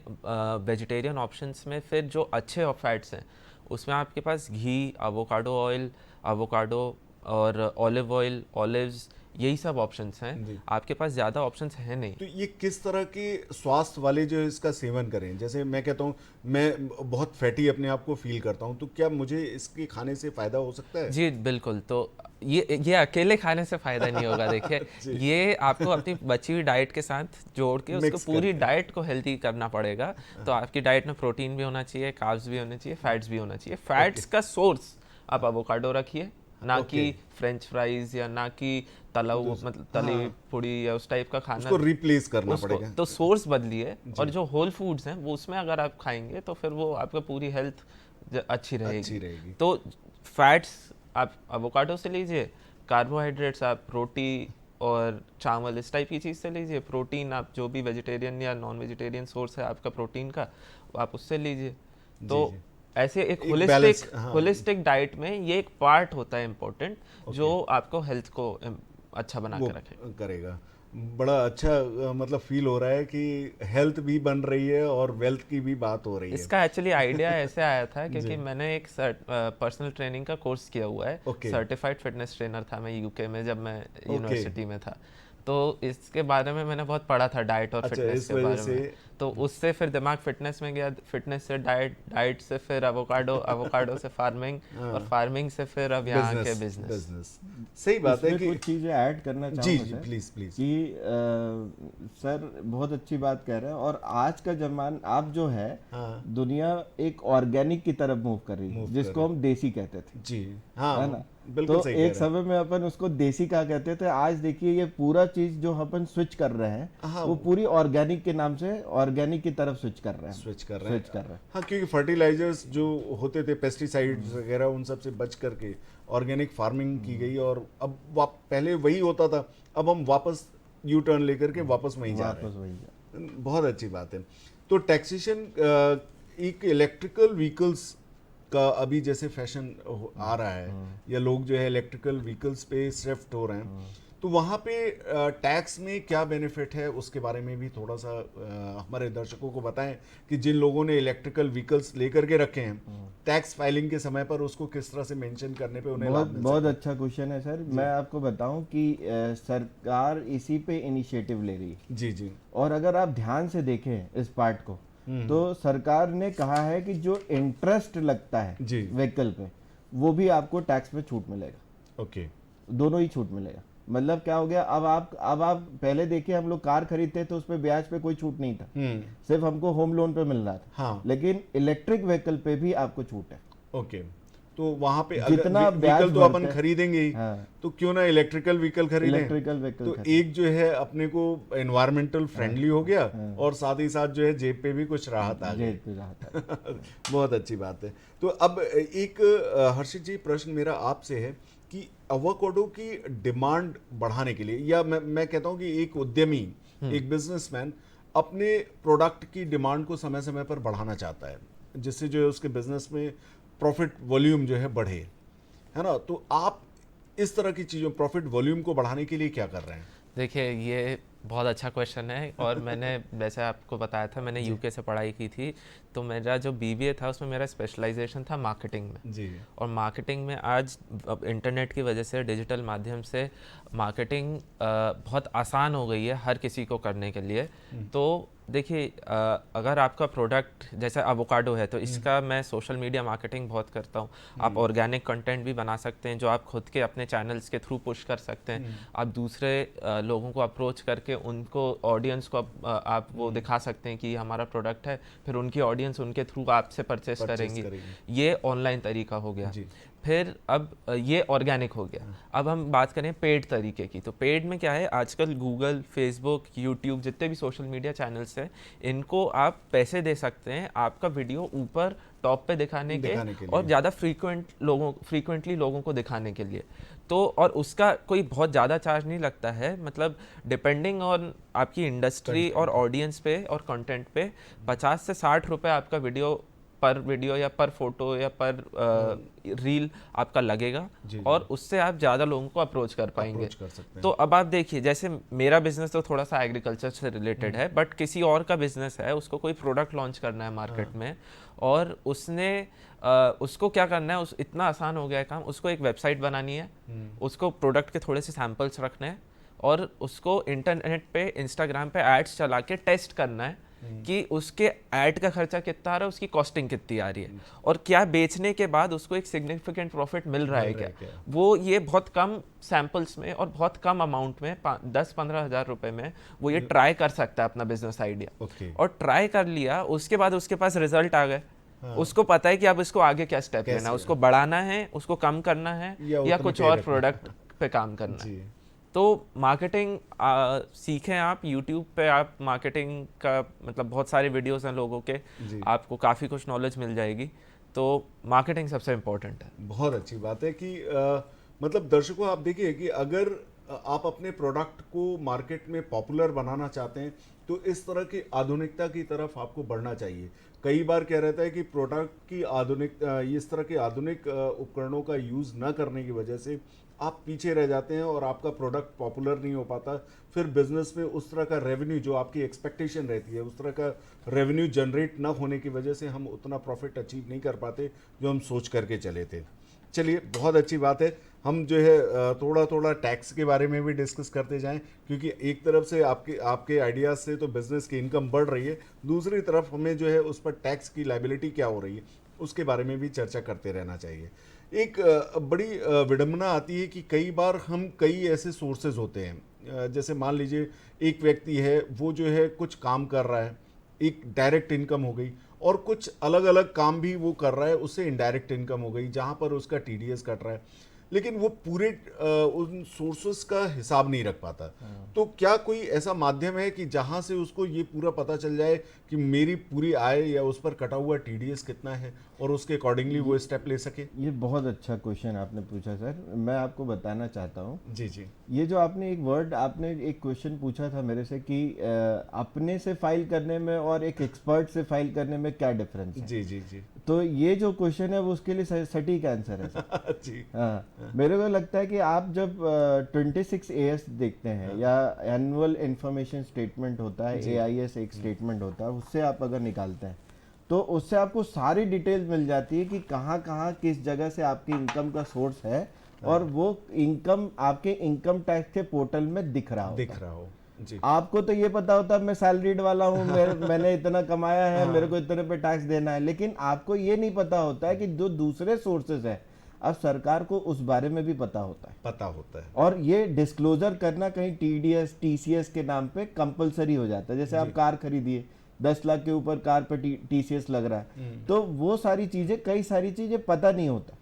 वेजिटेरियन ऑप्शंस में फिर जो अच्छे फैट्स हैं उसमें आपके पास घी, एवोकाडो ऑयल, एवोकाडो और ऑलिव ऑयल, ऑलिव्स, यही सब ऑप्शंस हैं। आपके पास ज़्यादा ऑप्शंस हैं नहीं। तो ये किस तरह के स्वास्थ्य वाले जो इसका सेवन करें? जैसे मैं कहता हूँ मैं बहुत फैटी अपने आप को फील करता हूँ, तो क्या मुझे इसके खाने से फ़ायदा हो सकता है? जी बिल्कुल। तो ये अकेले खाने से फ़ायदा नहीं होगा। देखिए, ये आपको अपनी बची हुई डाइट के साथ जोड़ के उसको पूरी डाइट को हेल्दी करना पड़ेगा। तो आपकी डाइट में प्रोटीन भी होना चाहिए, कार्ब्स भी होने चाहिए, फैट्स भी होना चाहिए। फैट्स का सोर्स आप एवोकाडो रखिए, ना कि फ्रेंच फ्राइज या ना कि मतलब तली पूड़ी या उस टाइप का खाना, उसको रिप्लेस करना पड़ेगा। तो सोर्स बदलिए, और जो होल फूड्स हैं वो उसमें अगर आप खाएंगे तो फिर वो आपका पूरी हेल्थ अच्छी रहेगी। तो फैट्स आप एवोकाडो से लीजिए, कार्बोहाइड्रेट्स आप रोटी और चावल इस टाइप की चीज़ से लीजिए, प्रोटीन आप जो भी वेजिटेरियन या नॉन वेजिटेरियन सोर्स है आपका प्रोटीन का, आप उससे लीजिए। तो ऐसे एक balance, हाँ। होलिस्टिक डाइट में ये एक पार्ट होता है इम्पोर्टेंट, जो आपको हेल्थ को अच्छा बना वो के रखे। करेगा। बड़ा अच्छा मतलब फील हो रहा है कि हेल्थ भी बन रही है और वेल्थ की भी बात हो रही है। इसका एक्चुअली आइडिया ऐसे आया था क्योंकि मैंने एक पर्सनल ट्रेनिंग का कोर्स किया हुआ है। Okay. सर्टिफाइड फिटनेस ट्रेनर था मैं यूके में जब मैं यूनिवर्सिटी में था। तो इसके बारे में मैंने बहुत पढ़ा था, डाइट और अच्छा, फिटनेस इस के वजह बारे से में। तो उससे फिर दिमाग फिटनेस में गया, फिटनेस से डाइट, डाइट से फिर एवोकाडो, एवोकाडो से फार्मिंग, और फार्मिंग से फिर अब यहाँ के बिजनेस। बिजनेस सही बात है इसमें कि कुछ चीजें ऐड करना जी चाहूँगा जी सर, प्लीज प्लीज। कि सर बहुत अच्छी बात कह रहे हैं, और आज का जमाना आप जो है हाँ। दुनिया एक ऑर्गेनिक की तरफ मूव कर रही है, जिसको हम देसी कहते थे, जी हाँ, है ना। बिल्कुल तो सही एक कह रहे हैं। समय में अपन उसको देसी कहा कहते थे, आज देखिए ये पूरा चीज जो अपन स्विच कर रहे हैं हाँ, वो पूरी ऑर्गेनिक के नाम से ऑर्गेनिक की तरफ स्विच कर रहे हैं, स्विच कर रहे हैं। हैं। हाँ, क्योंकि फर्टिलाइजर्स जो होते थे, पेस्टिसाइड्स वगैरह, उन सब से बच करके ऑर्गेनिक फार्मिंग की गई, और अब पहले वही होता था, अब हम वापस यू टर्न लेकर के वापस वहीं जा रहे वापस वही हैं। बहुत अच्छी बात है। तो टैक्सेशन, एक इलेक्ट्रिकल व्हीकल्स का अभी जैसे फैशन आ रहा है, या लोग जो है इलेक्ट्रिकल व्हीकल्स पे शिफ्ट हो रहे हैं, तो वहाँ पे टैक्स में क्या बेनिफिट है, उसके बारे में भी थोड़ा सा हमारे दर्शकों को बताएं कि जिन लोगों ने इलेक्ट्रिकल व्हीकल्स लेकर के रखे हैं, टैक्स फाइलिंग के समय पर उसको किस तरह से मेंशन करने पे उन्हें लाभ मिल बहुत सके। अच्छा क्वेश्चन है सर। मैं आपको बताऊं कि सरकार इसी पे इनिशिएटिव ले रही है, जी जी। और अगर आप ध्यान से देखें इस पार्ट को, तो सरकार ने कहा है कि जो इंटरेस्ट लगता है जी। व्हीकल पे, वो भी आपको टैक्स में छूट मिलेगा, ओके। दोनों ही छूट मिलेगा। मतलब क्या हो गया, अब आप पहले देखिए, हम लोग कार खरीदते तो उसपे ब्याज पे कोई छूट नहीं था, सिर्फ हमको होम लोन पे मिल रहा था। हाँ। लेकिन इलेक्ट्रिक व्हीकल पे भी आपको छूट है। ओके, तो वहां पे जितना अगर ब्याज व्हीकल तो भरते अपन हैं, खरीदेंगे ही, हाँ, तो क्यों ना इलेक्ट्रिकल व्हीकल खरीदें। इलेक्ट्रिकल व्हीकल तो एक जो है अपने को एनवायरमेंटल फ्रेंडली हो गया, और साथ ही साथ जो है जेब पे भी कुछ राहत आ गई। बहुत अच्छी बात है। तो अब एक हर्षित जी, प्रश्न मेरा आपसे है कि एवोकाडो की डिमांड बढ़ाने के लिए, या मैं कहता हूं कि एक उद्यमी, एक बिजनेसमैन अपने प्रोडक्ट की डिमांड को समय समय पर बढ़ाना चाहता है, जिससे जो है उसके बिजनेस में प्रॉफिट वॉल्यूम जो है बढ़े, है ना। तो आप इस तरह की चीज़ों, प्रॉफिट वॉल्यूम को बढ़ाने के लिए क्या कर रहे हैं? देखिए, ये बहुत अच्छा क्वेश्चन है, और मैंने वैसे आपको बताया था, मैंने यूके से पढ़ाई की थी, तो मेरा जो बीबीए था उसमें मेरा स्पेशलाइजेशन था मार्केटिंग में जी। और मार्केटिंग में आज अब इंटरनेट की वजह से, डिजिटल माध्यम से मार्केटिंग बहुत आसान हो गई है हर किसी को करने के लिए। तो देखिए, अगर आपका प्रोडक्ट जैसे एवोकाडो है, तो इसका मैं सोशल मीडिया मार्केटिंग बहुत करता हूँ। आप ऑर्गेनिक कंटेंट भी बना सकते हैं, जो आप खुद के अपने चैनल्स के थ्रू पुश कर सकते हैं। आप दूसरे लोगों को अप्रोच करके उनको, ऑडियंस को आप वो दिखा सकते हैं कि हमारा प्रोडक्ट है, फिर उनकी ऑडियंस उनके थ्रू आपसे परचेस करेंगी। ये ऑनलाइन तरीका हो गया। फिर अब ये ऑर्गेनिक हो गया। अब हम बात करें पेड तरीके की, तो पेड में क्या है, आजकल गूगल, फेसबुक, यूट्यूब, जितने भी सोशल मीडिया चैनल्स हैं, इनको आप पैसे दे सकते हैं आपका वीडियो ऊपर टॉप पे दिखाने के और ज़्यादा फ्रीक्वेंटली लोगों को दिखाने के लिए। तो और उसका कोई बहुत ज़्यादा चार्ज नहीं लगता है, मतलब डिपेंडिंग ऑन आपकी इंडस्ट्री और ऑडियंस पे और कंटेंट पे 50 से 60 रुपये आपका पर वीडियो या पर फोटो या पर रील आपका लगेगा, और उससे आप ज़्यादा लोगों को अप्रोच कर पाएंगे। तो अब आप देखिए, जैसे मेरा बिजनेस तो थोड़ा सा एग्रीकल्चर से रिलेटेड है, बट किसी और का बिजनेस है, उसको कोई प्रोडक्ट लॉन्च करना है मार्केट में, और उसको क्या करना है, इतना आसान हो गया है काम। उसको एक वेबसाइट बनानी है, उसको प्रोडक्ट के थोड़े से सैम्पल्स रखने हैं, और उसको इंटरनेट पे, इंस्टाग्राम पे एड्स चला के टेस्ट करना है कि उसके ऐड का खर्चा कितना आ रहा है, उसकी कॉस्टिंग कितनी आ रही है, और क्या बेचने के बाद उसको एक सिग्निफिकेंट प्रॉफिट मिल रहा है क्या। वो ये बहुत कम सैंपल्स में और बहुत कम अमाउंट में, 10-15 हज़ार रुपए में वो ये ट्राई कर सकता है अपना बिजनेस आइडिया। और ट्राई कर लिया, उसके बाद उसके पास रिजल्ट आ गए, उसको पता है कि अब इसको आगे क्या स्टेप लेना है, उसको बढ़ाना है, उसको कम करना है, या कुछ और प्रोडक्ट पे काम करना है। तो मार्केटिंग सीखें आप, यूट्यूब पे आप मार्केटिंग का, मतलब बहुत सारे वीडियोस हैं लोगों के, आपको काफ़ी कुछ नॉलेज मिल जाएगी। तो मार्केटिंग सबसे इम्पोर्टेंट है। बहुत अच्छी बात है कि मतलब दर्शकों, आप देखिए कि अगर आप अपने प्रोडक्ट को मार्केट में पॉपुलर बनाना चाहते हैं तो इस तरह की आधुनिकता की तरफ आपको बढ़ना चाहिए। कई बार क्या रहता है कि प्रोडक्ट की इस तरह के आधुनिक उपकरणों का यूज़ न करने की वजह से आप पीछे रह जाते हैं और आपका प्रोडक्ट पॉपुलर नहीं हो पाता। फिर बिजनेस में उस तरह का रेवेन्यू जो आपकी एक्सपेक्टेशन रहती है, उस तरह का रेवेन्यू जनरेट न होने की वजह से हम उतना प्रॉफिट अचीव नहीं कर पाते जो हम सोच करके चले थे। चलिए, बहुत अच्छी बात है। हम जो है थोड़ा थोड़ा टैक्स के बारे में भी डिस्कस करते जाएं, क्योंकि एक तरफ से आपके आइडियाज़ से तो बिज़नेस की इनकम बढ़ रही है, दूसरी तरफ हमें जो है उस पर टैक्स की लायबिलिटी क्या हो रही है उसके बारे में भी चर्चा करते रहना चाहिए। एक बड़ी विडंबना आती है कि कई बार हम कई ऐसे सोर्सेज होते हैं, जैसे मान लीजिए एक व्यक्ति है, वो जो है कुछ काम कर रहा है, एक डायरेक्ट इनकम हो गई, और कुछ अलग अलग काम भी वो कर रहा है, उससे इनडायरेक्ट इनकम हो गई जहाँ पर उसका टीडीएस कट रहा है, लेकिन वो पूरे उन सोर्सेस का हिसाब नहीं रख पाता। तो क्या कोई ऐसा माध्यम है कि जहाँ से उसको ये पूरा पता चल जाए कि मेरी पूरी आय या उस पर कटा हुआ टीडीएस कितना है और उसके अकॉर्डिंगली वो स्टेप ले सके? ये बहुत अच्छा क्वेश्चन आपने पूछा सर। मैं आपको बताना चाहता हूँ, जी जी, ये जो आपने आपने एक क्वेश्चन पूछा था मेरे से कि अपने से फाइल करने में और एक एक्सपर्ट से फाइल करने में क्या डिफरेंस है। जी जी जी, तो ये जो क्वेश्चन है वो उसके लिए सटीक आंसर है सर। जी हाँ, मेरे को लगता है कि आप जब 26 AS देखते हैं या एनुअल इंफॉर्मेशन स्टेटमेंट होता है, AIS एक स्टेटमेंट होता है, उससे आप अगर निकालते हैं तो उससे आपको सारी डिटेल मिल जाती है कि कहाँ कहाँ किस जगह से आपकी इनकम का सोर्स है, और वो इनकम आपके इनकम टैक्स के पोर्टल में दिख रहा हो। जी। आपको तो ये पता होता है मैं सैलरीड वाला हूँ, मैंने इतना कमाया है, मेरे को इतने पे टैक्स देना है, लेकिन आपको ये नहीं पता होता है कि जो दूसरे सोर्सेज है, अब सरकार को उस बारे में भी पता होता है, और ये डिस्क्लोजर करना कहीं TDS TCS के नाम पे कंपलसरी हो जाता है। जैसे आप कार खरीदिए, 10 लाख के ऊपर कार पे TCS लग रहा है, तो वो सारी चीजें, कई सारी चीजें पता नहीं होता।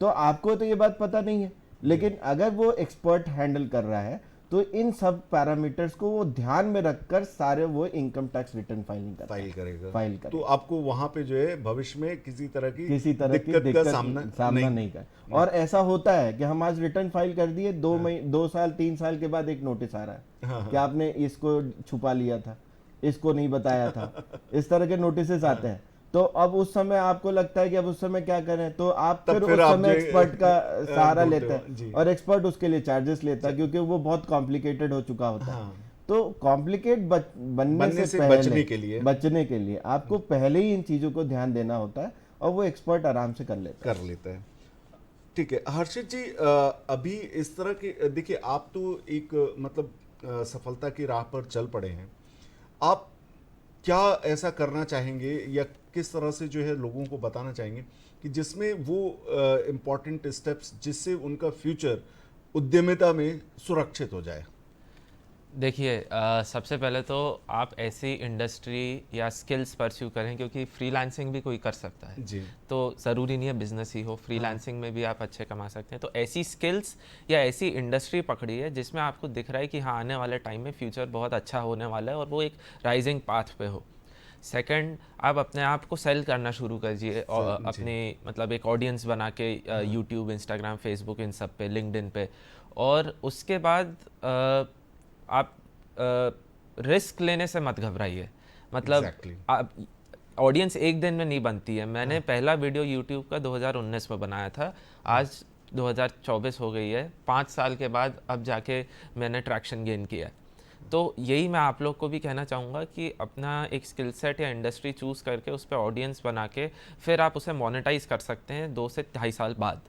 तो आपको तो ये बात पता नहीं है, लेकिन अगर वो एक्सपर्ट हैंडल कर रहा है तो इन सब पैरामीटर्स को वो ध्यान में रखकर सारे वो इनकम टैक्स रिटर्न फाइल करेगा। तो आपको वहां पे जो है भविष्य में किसी तरह की दिक्कत का सामना नहीं कर। और ऐसा होता है कि हम आज रिटर्न फाइल कर दिए, 2 साल 3 साल के बाद एक नोटिस आ रहा है कि आपने इसको छुपा लिया था, इसको नहीं बताया था, इस तरह के नोटिस आते हैं। तो अब उस समय आपको लगता है कि अब उस समय क्या करें, तो आप फिर उस समय एक्सपर्ट का सहारा लेते हैं, और एक्सपर्ट उसके लिए चार्जेस लेता है, क्योंकि वो बहुत कॉम्प्लिकेटेड हो चुका होता है। तो कॉम्प्लिकेट बनने से पहले बचने के लिए आपको पहले ही इन चीजों को ध्यान देना होता है, और वो एक्सपर्ट आराम से कर लेता है। ठीक है हर्षित जी, अभी इस तरह के देखिए, आप तो एक मतलब सफलता की राह पर चल पड़े हैं। आप क्या ऐसा करना चाहेंगे या किस तरह से जो है लोगों को बताना चाहेंगे कि जिसमें वो इम्पोर्टेंट स्टेप्स जिससे उनका फ्यूचर उद्यमिता में सुरक्षित हो जाए? देखिए, सबसे पहले तो आप ऐसी इंडस्ट्री या स्किल्स परस्यू करें, क्योंकि फ्रीलांसिंग भी कोई कर सकता है जी। तो ज़रूरी नहीं है बिजनेस ही हो, फ्रीलांसिंग में भी आप अच्छे कमा सकते हैं। तो ऐसी स्किल्स या ऐसी इंडस्ट्री पकड़िए जिसमें आपको दिख रहा है कि हाँ, आने वाले टाइम में फ्यूचर बहुत अच्छा होने वाला है और वो एक राइजिंग पाथ पे हो। सेकंड, आप अपने आप को सेल करना शुरू कीजिए, और अपनी मतलब एक ऑडियंस बना के यूट्यूब, इंस्टाग्राम, फेसबुक, इन सब पे, लिंक्डइन पे। और उसके बाद आप रिस्क लेने से मत घबराइए। मतलब आप ऑडियंस एक दिन में नहीं बनती है। मैंने पहला वीडियो यूट्यूब का 2019 में बनाया था, आज 2024 हो गई है, 5 साल के बाद अब जाके मैंने ट्रैक्शन गेन किया है। तो यही मैं आप लोग को भी कहना चाहूँगा कि अपना एक स्किल सेट या इंडस्ट्री चूज़ करके उस पर ऑडियंस बना के फिर आप उसे मोनेटाइज कर सकते हैं 2 से 2.5 साल बाद।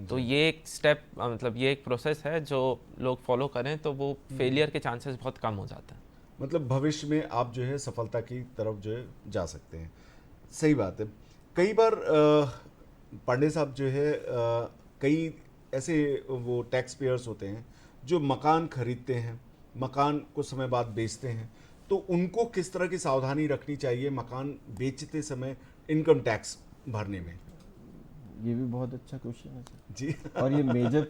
तो ये एक स्टेप, मतलब ये एक प्रोसेस है जो लोग फॉलो करें तो वो फेलियर के चांसेस बहुत कम हो जाते हैं। मतलब भविष्य में आप जो है सफलता की तरफ जो है जा सकते हैं। सही बात है। कई बार पांडे साहब जो है कई ऐसे वो टैक्स पेयर्स होते हैं जो मकान खरीदते हैं, मकान कुछ समय बाद बेचते हैं, तो उनको किस तरह की सावधानी रखनी चाहिए मकान बेचते समय इनकम टैक्स भरने में? ये भी बहुत अच्छा क्वेश्चन है सर जी। और ये मेजर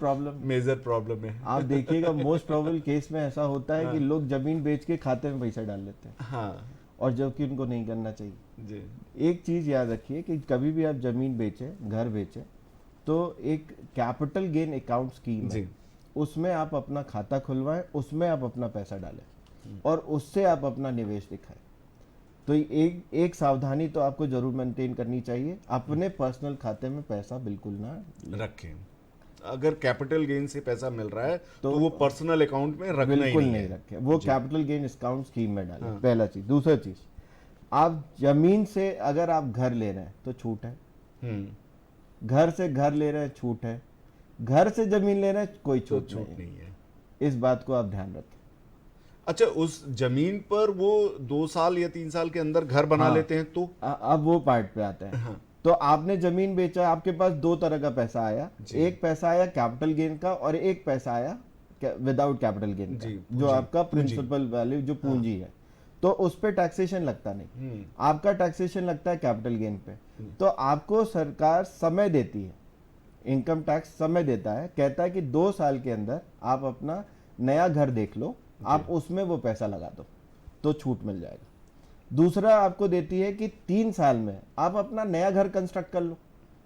प्रॉब्लम है। आप देखिएगा मोस्ट प्रोबेबल केस में ऐसा होता है कि लोग जमीन बेच के खाते में पैसा डाल लेते हैं, हाँ, और जबकि उनको नहीं करना चाहिए जी। एक चीज याद रखिए कि कभी भी आप जमीन बेचें, घर बेचें, तो एक कैपिटल गेन अकाउंट स्कीम है, उसमें आप अपना खाता खुलवाएं, उसमें आप अपना पैसा डालें और उससे आप अपना निवेश दिखाएं। तो एक सावधानी तो आपको जरूर मेंटेन करनी चाहिए, अपने पर्सनल खाते में पैसा बिल्कुल ना रखें। अगर कैपिटल गेन से पैसा मिल रहा है तो वो पर्सनल अकाउंट में रखना ही बिल्कुल नहीं नहीं है। रखें, वो कैपिटल गेन अकाउंट स्कीम में डालें। पहला चीज। दूसरा चीज, आप जमीन से अगर आप घर ले रहे हैं तो छूट है, घर से घर ले रहे हैं छूट है, घर से जमीन ले रहे हैं कोई छूट नहीं है। इस बात को आप ध्यान रखें। अच्छा, उस जमीन पर वो 2 साल या 3 साल के अंदर घर बना लेते हैं तो अब वो पार्ट पे आते हैं। तो आपने जमीन बेचा, आपके पास दो तरह का पैसा आया, एक पैसा आया कैपिटल गेन का और एक पैसा आया विदाउट कैपिटल गेन का, जो आपका प्रिंसिपल वैल्यू जो पूंजी है, तो उस पे टैक्सेशन लगता नहीं, आपका टैक्सेशन लगता है कैपिटल गेन पे। तो आपको सरकार समय देती है, इनकम टैक्स समय देता है, कहता है कि 2 साल के अंदर आप अपना नया घर देख लो, आप उसमें वो पैसा लगा दो तो छूट मिल जाएगा। दूसरा आपको देती है कि 3 साल में आप अपना नया घर कंस्ट्रक्ट कर लो,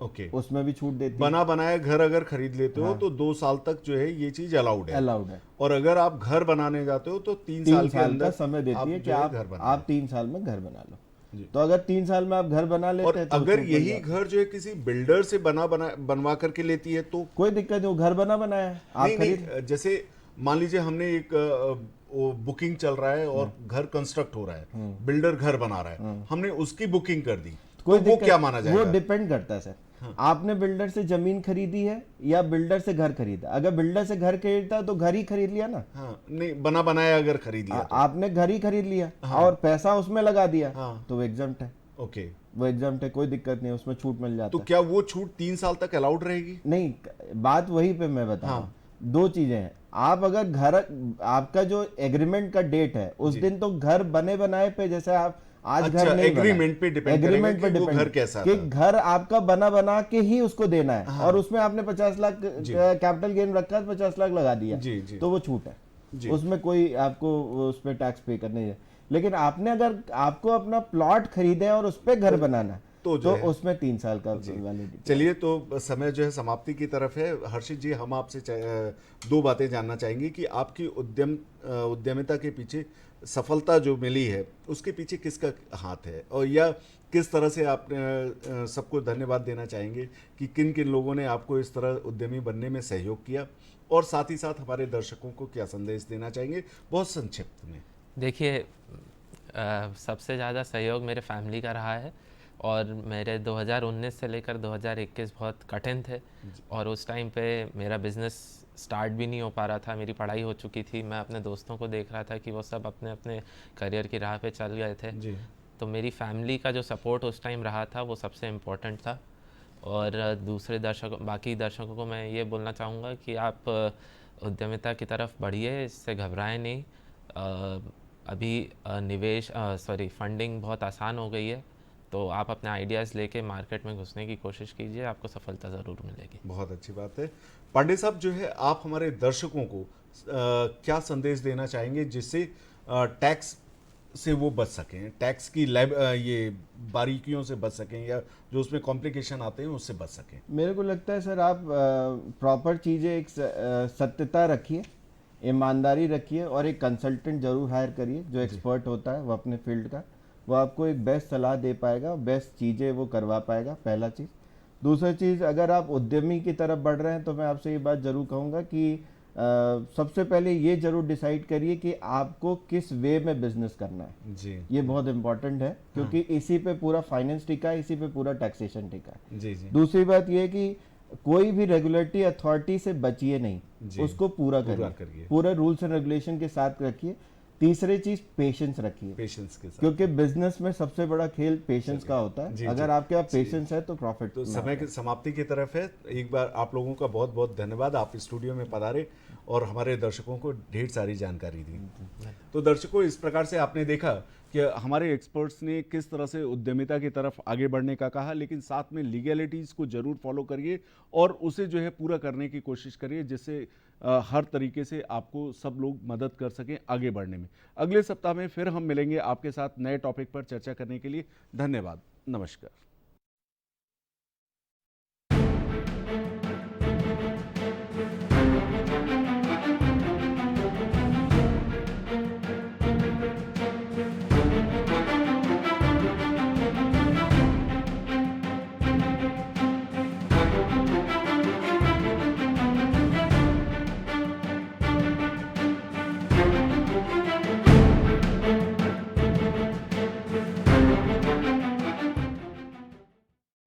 ओके, उसमें भी छूट देती बना बनाया घर अगर खरीद लेते हो तो 2 साल तक जो है ये चीज अलाउड है। और अगर आप घर बनाने जाते हो तो 3 साल के अंदर का समय देती है कि आप 3 साल में घर बना लो। तो अगर 3 साल में आप घर बना लेते हैं तो अगर यही घर जो है किसी बिल्डर से बनवा करके लेती है तो कोई दिक्कत नहीं, वो घर बनाया है आप नहीं, जैसे मान लीजिए हमने एक बुकिंग चल रहा है और घर कंस्ट्रक्ट हो रहा है, बिल्डर घर बना रहा है, हमने उसकी बुकिंग कर दी, कोई तो वो क्या माना जाएगा? वो डिपेंड करता है सर, आपने बिल्डर से जमीन खरीदी है या बिल्डर से घर खरीदा। अगर बिल्डर से घर खरीदता है तो घर ही खरीद लिया ना। नहीं, बना बनाया अगर खरीद लिया तो? आपने घर ही खरीद लिया और पैसा उसमें लगा दिया तो वो एग्जम्प्ट है। ओके, वो एग्जम्प्ट है, कोई दिक्कत नहीं, उसमें छूट मिल जाता तो है। क्या वो छूट 3 साल तक अलाउड रहेगी? नहीं, बात वही पे मैं बता रहा हूं। 2 चीजें हैं, आप अगर घर, आपका जो एग्रीमेंट का डेट है उस दिन तो घर बने बनाए पे, जैसे आप आज घर नहीं एग्रीमेंट पे डिपेंड करेगा कि वो घर कैसा कि घर आपका बना के ही उसको देना है और उसमें आपने 50 लाख कैपिटल गेन रखा है, 50 लाख लगा दिया तो वो छूट है, उसमें कोई आपको उसमें टैक्स पे करने है। लेकिन आपने अगर आपको अपना प्लॉट खरीदे और उस पर घर बनाना तो उसमें 3 साल का वैलिडिटी। चलिए, तो समय जो है समाप्ति की तरफ है। हर्षित जी, हम आपसे 2 बातें जानना चाहेंगे कि आपकी उद्यमिता के पीछे सफलता जो मिली है उसके पीछे किसका हाथ है, और या किस तरह से आप सबको धन्यवाद देना चाहेंगे कि किन किन लोगों ने आपको इस तरह उद्यमी बनने में सहयोग किया, और साथ ही साथ हमारे दर्शकों को क्या संदेश देना चाहेंगे, बहुत संक्षिप्त में। देखिए, सबसे ज़्यादा सहयोग मेरे फैमिली का रहा है, और मेरे 2019 से लेकर 2021 बहुत कठिन थे, और उस टाइम पे मेरा बिज़नेस स्टार्ट भी नहीं हो पा रहा था, मेरी पढ़ाई हो चुकी थी, मैं अपने दोस्तों को देख रहा था कि वो सब अपने अपने करियर की राह पे चल गए थे जी। तो मेरी फैमिली का जो सपोर्ट उस टाइम रहा था वो सबसे इम्पोर्टेंट था। और दूसरे बाकी दर्शकों को मैं ये बोलना चाहूँगा कि आप उद्यमिता की तरफ बढ़िए, इससे घबराएं नहीं। अभी फंडिंग बहुत आसान हो गई है, तो आप अपने आइडियाज़ लेके मार्केट में घुसने की कोशिश कीजिए, आपको सफलता ज़रूर मिलेगी। बहुत अच्छी बात है। पांडे साहब, जो है आप हमारे दर्शकों को क्या संदेश देना चाहेंगे जिससे टैक्स से वो बच सकें, टैक्स की ये बारीकियों से बच सकें, या जो उसमें कॉम्प्लिकेशन आते हैं उससे बच सकें? मेरे को लगता है सर, आप प्रॉपर चीज़ें, एक सत्यता रखिए, ईमानदारी रखिए, और एक कंसल्टेंट जरूर हायर करिए जो एक्सपर्ट होता है वो अपने फील्ड का, वो आपको एक बेस्ट सलाह दे पाएगा, बेस्ट चीज़ें वो करवा पाएगा, पहला चीज़। दूसरा चीज़, अगर आप उद्यमी की तरफ बढ़ रहे हैं तो मैं आपसे ये बात जरूर कहूँगा कि सबसे पहले ये जरूर डिसाइड करिए कि आपको किस वे में बिजनेस करना है जी। ये बहुत इंपॉर्टेंट है, क्योंकि इसी पे पूरा फाइनेंस टिका है, इसी पे पूरा टैक्सेशन टिका है जी जी। दूसरी बात ये कि कोई भी रेगुलेटरी अथॉरिटी से बचिए नहीं, उसको पूरा करिए, पूरे रूल्स एंड रेगुलेशन के साथ रखिए। तीसरी चीज, पेशेंस रखिए, पेशेंस के साथ, क्योंकि बिजनेस में सबसे बड़ा खेल पेशेंस का होता है। अगर आपके पास पेशेंस है तो प्रॉफिट। तो समय की समाप्ति की तरफ है। एक बार आप लोगों का बहुत बहुत धन्यवाद, आप स्टूडियो में पधारे और हमारे दर्शकों को ढेर सारी जानकारी दी। तो दर्शकों, इस प्रकार से आपने देखा कि हमारे एक्सपर्ट्स ने किस तरह से उद्यमिता की तरफ आगे बढ़ने का कहा, लेकिन साथ में लीगैलिटीज़ को जरूर फॉलो करिए और उसे जो है पूरा करने की कोशिश करिए, जिससे हर तरीके से आपको सब लोग मदद कर सकें आगे बढ़ने में। अगले सप्ताह में फिर हम मिलेंगे आपके साथ नए टॉपिक पर चर्चा करने के लिए। धन्यवाद, नमस्कार।